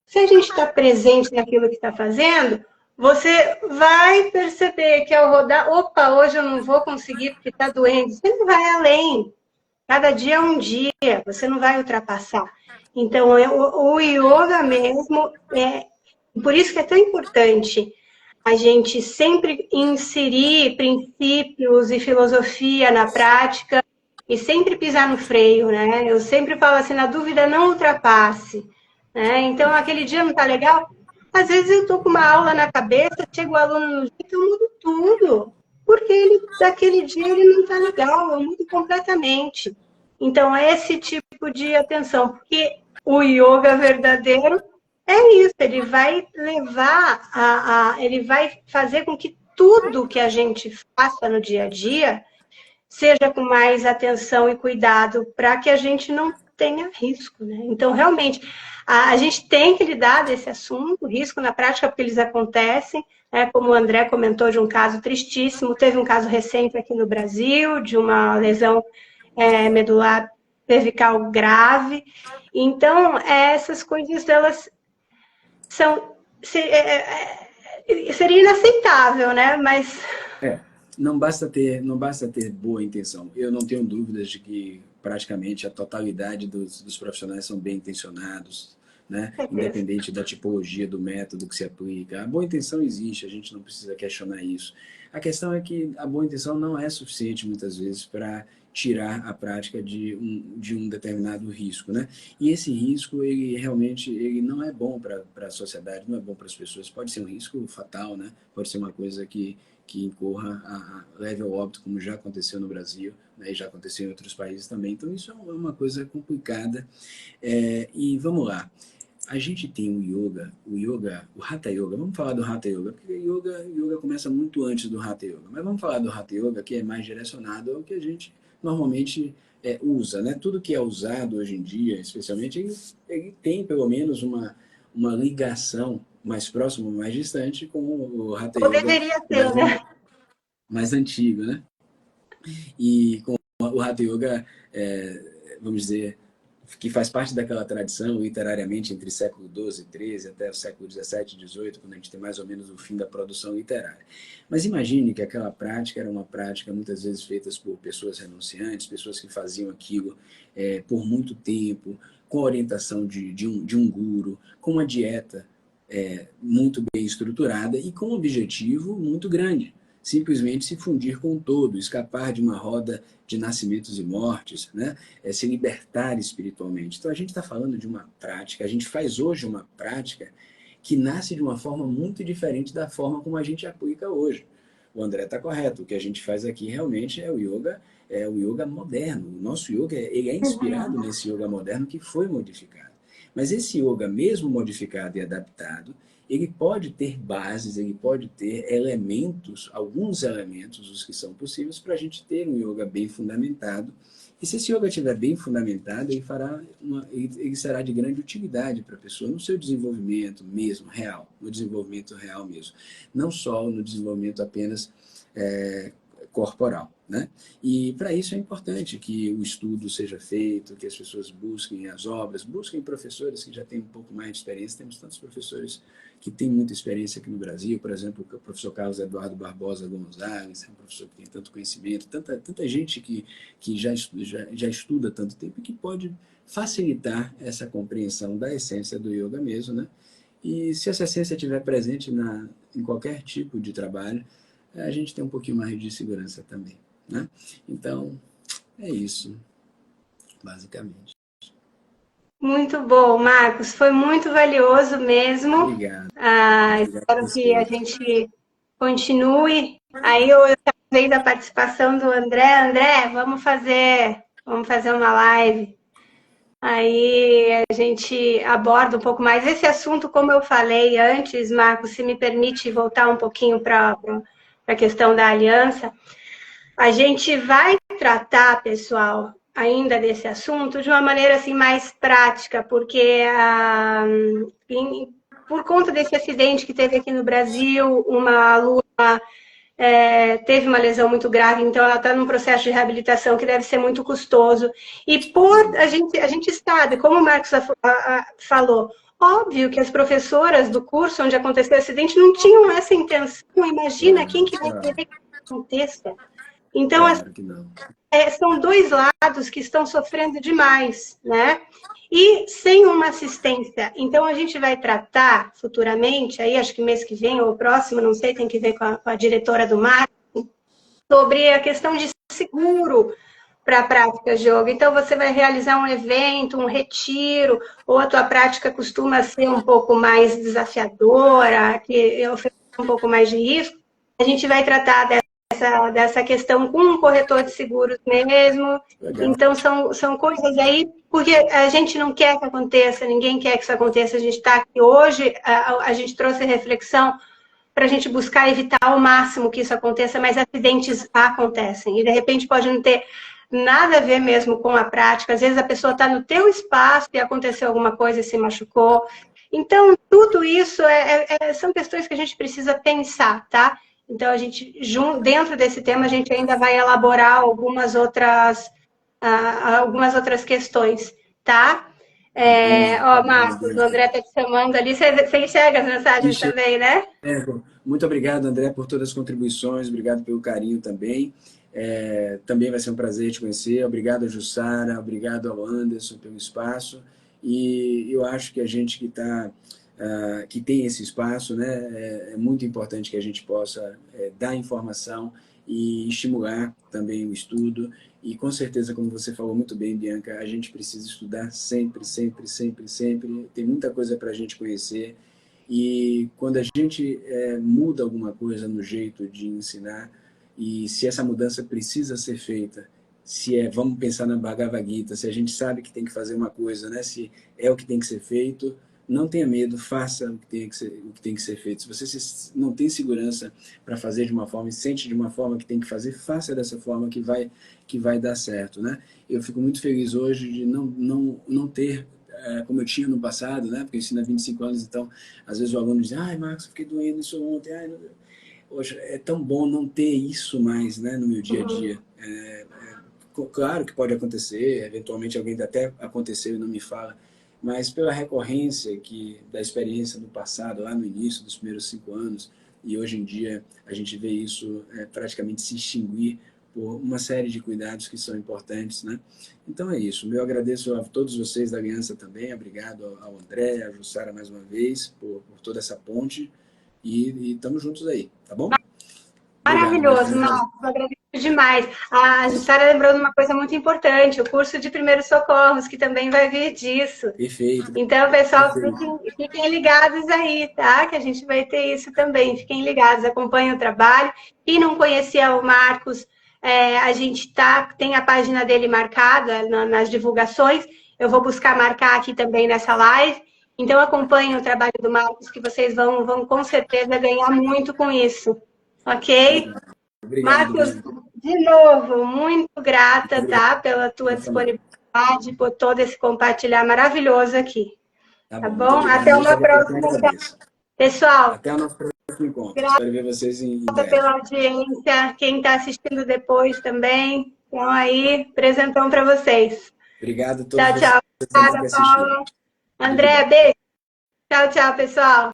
Se a gente está presente naquilo que está fazendo, você vai perceber que ao rodar, opa, hoje eu não vou conseguir porque está doendo. Você não vai além. Cada dia é um dia, você não vai ultrapassar. Então, o yoga mesmo é. Por isso que é tão importante a gente sempre inserir princípios e filosofia na prática e sempre pisar no freio, né? Eu sempre falo assim, na dúvida não ultrapasse, né? Então, aquele dia não tá legal? Às vezes eu tô com uma aula na cabeça, chega o aluno no jeito, eu mudo tudo, porque ele, daquele dia ele não tá legal, eu mudo completamente. Então, é esse tipo de atenção, porque o yoga verdadeiro é isso, ele vai levar ele vai fazer com que tudo que a gente faça no dia a dia seja com mais atenção e cuidado para que a gente não tenha risco, né? Então, realmente, a gente tem que lidar desse assunto, risco na prática, porque eles acontecem, né? Como o André comentou de um caso tristíssimo, teve um caso recente aqui no Brasil, de uma lesão medular cervical grave. Então, essas coisas, elas são seria inaceitável, né? Mas não basta ter boa intenção. Eu não tenho dúvidas de que praticamente a totalidade dos profissionais são bem intencionados, né? Independente da tipologia do método que se aplica. A boa intenção existe, a gente não precisa questionar isso. A questão é que a boa intenção não é suficiente, muitas vezes, para tirar a prática de um determinado risco, né? E esse risco, ele realmente ele não é bom para a sociedade, não é bom para as pessoas. Pode ser um risco fatal, né? Pode ser uma coisa que incorra a leve ao óbito, como já aconteceu no Brasil, né, e já aconteceu em outros países também. Então, isso é uma coisa complicada. E vamos lá. A gente tem o Hatha Yoga. Vamos falar do Hatha Yoga, porque yoga começa muito antes do Hatha Yoga. Mas vamos falar do Hatha Yoga, que é mais direcionado ao que a gente normalmente usa, né? Tudo que é usado hoje em dia, especialmente, ele tem pelo menos uma ligação mais próxima, mais distante com o Hatha ou Yoga deveria mais, ter, né? mais antigo, né? E com o Hatha Yoga, vamos dizer, que faz parte daquela tradição literariamente entre século XII e XIII até o século XVII e XVIII, quando a gente tem mais ou menos o fim da produção literária. Mas imagine que aquela prática era uma prática muitas vezes feita por pessoas renunciantes, pessoas que faziam aquilo por muito tempo, com a orientação de um guru, com uma dieta muito bem estruturada e com um objetivo muito grande. Simplesmente se fundir com o todo, escapar de uma roda de nascimentos e mortes, né? Se libertar espiritualmente. Então a gente está falando de uma prática, a gente faz hoje uma prática que nasce de uma forma muito diferente da forma como a gente aplica hoje. O André está correto, o que a gente faz aqui realmente é o yoga moderno. O nosso yoga ele é inspirado nesse yoga moderno que foi modificado. Mas esse yoga, mesmo modificado e adaptado, ele pode ter bases, ele pode ter elementos, alguns elementos, os que são possíveis, para a gente ter um yoga bem fundamentado. E se esse yoga estiver bem fundamentado, ele será de grande utilidade para a pessoa no seu desenvolvimento mesmo, real, no desenvolvimento real mesmo. Não só no desenvolvimento apenas corporal, né? E para isso é importante que o estudo seja feito, que as pessoas busquem as obras, busquem professores que já têm um pouco mais de experiência. Temos tantos professores que têm muita experiência aqui no Brasil, por exemplo, o professor Carlos Eduardo Barbosa Gonzalez, é um professor que tem tanto conhecimento, tanta gente que já estuda tanto tempo e que pode facilitar essa compreensão da essência do yoga mesmo, né? E se essa essência estiver presente em qualquer tipo de trabalho, a gente tem um pouquinho mais de segurança também, né? Então, é isso, basicamente. Muito bom, Marcos. Foi muito valioso mesmo. Obrigado. Espero que a gente continue. Aí eu vejo a participação do André. André, vamos fazer uma live. Aí a gente aborda um pouco mais esse assunto, como eu falei antes, Marcos, se me permite voltar um pouquinho para a questão da aliança. A gente vai tratar, pessoal, ainda desse assunto de uma maneira assim mais prática, porque por conta desse acidente que teve aqui no Brasil, uma aluna teve uma lesão muito grave, então ela está num processo de reabilitação que deve ser muito custoso. E por a gente sabe, como o Marcos falou, óbvio que as professoras do curso onde aconteceu o acidente não tinham essa intenção. Imagina quem que vai querer que aconteça. Então, claro que não. São dois lados que estão sofrendo demais, né? E sem uma assistência. Então, a gente vai tratar futuramente, aí acho que mês que vem ou próximo, não sei, tem que ver com a diretora do marketing, sobre a questão de seguro para práticas de yoga. Então, você vai realizar um evento, um retiro, ou a tua prática costuma ser um pouco mais desafiadora, que oferece um pouco mais de risco, a gente vai tratar dessa questão com um corretor de seguros mesmo. Legal. Então, são coisas aí, porque a gente não quer que aconteça, ninguém quer que isso aconteça. A gente está aqui hoje, a gente trouxe reflexão para a gente buscar evitar ao máximo que isso aconteça, mas acidentes acontecem. E, de repente, pode não ter nada a ver mesmo com a prática. Às vezes, a pessoa está no teu espaço e aconteceu alguma coisa e se machucou. Então, tudo isso são questões que a gente precisa pensar, tá? Então, a gente, dentro desse tema, a gente ainda vai elaborar algumas outras questões, tá? Marcos, o André está te chamando ali, você enxerga as mensagens também, né? Muito obrigado, André, por todas as contribuições, obrigado pelo carinho também. Também vai ser um prazer te conhecer. Obrigado a Jussara, obrigado ao Anderson pelo espaço. E eu acho que a gente que tem esse espaço, né, é muito importante que a gente possa dar informação e estimular também o estudo. E com certeza, como você falou muito bem, Bianca, a gente precisa estudar sempre, sempre, sempre, sempre. Tem muita coisa para a gente conhecer. E quando a gente muda alguma coisa no jeito de ensinar, e se essa mudança precisa ser feita, vamos pensar na Bhagavad Gita, se a gente sabe que tem que fazer uma coisa, né, se é o que tem que ser feito, não tenha medo, faça o que tem que ser feito. Se você não tem segurança para fazer de uma forma e sente de uma forma que tem que fazer, faça dessa forma que vai dar certo, né? Eu fico muito feliz hoje de não ter, como eu tinha no passado, né? Porque eu ensino há 25 anos, então, às vezes o aluno diz, ai, Marcos, eu fiquei doendo isso ontem, ai, hoje é tão bom não ter isso mais, né, no meu dia a dia. Claro que pode acontecer, eventualmente alguém até aconteceu e não me fala, mas pela recorrência da experiência do passado, lá no início dos primeiros 5 anos, e hoje em dia a gente vê isso praticamente se extinguir por uma série de cuidados que são importantes, né? Então é isso. Eu agradeço a todos vocês da Aliança também, obrigado ao André, à Jussara mais uma vez, por toda essa ponte, e estamos juntos aí, tá bom? Maravilhoso, Marcos, agradeço demais. A Jussara lembrou de uma coisa muito importante, o curso de primeiros socorros, que também vai vir disso. Perfeito. Então, pessoal, fiquem ligados aí, tá? Que a gente vai ter isso também. Fiquem ligados, acompanhem o trabalho. Quem não conhecia o Marcos, a gente tem a página dele marcada nas divulgações. Eu vou buscar marcar aqui também nessa live. Então, acompanhem o trabalho do Marcos, que vocês vão com certeza ganhar muito com isso. Ok? Obrigado, Marcos, de novo, muito grata, tá? Pela tua disponibilidade, por todo esse compartilhar maravilhoso aqui. Tá bom? Até uma próxima. Pessoal, até o nosso próximo encontro. Espero ver vocês em breve. Pela audiência, quem está assistindo depois também. Então, aí, presentão para vocês. Obrigado a todos. Tchau, tchau. Obrigada, Paula. André, beijo. Tchau, tchau, pessoal.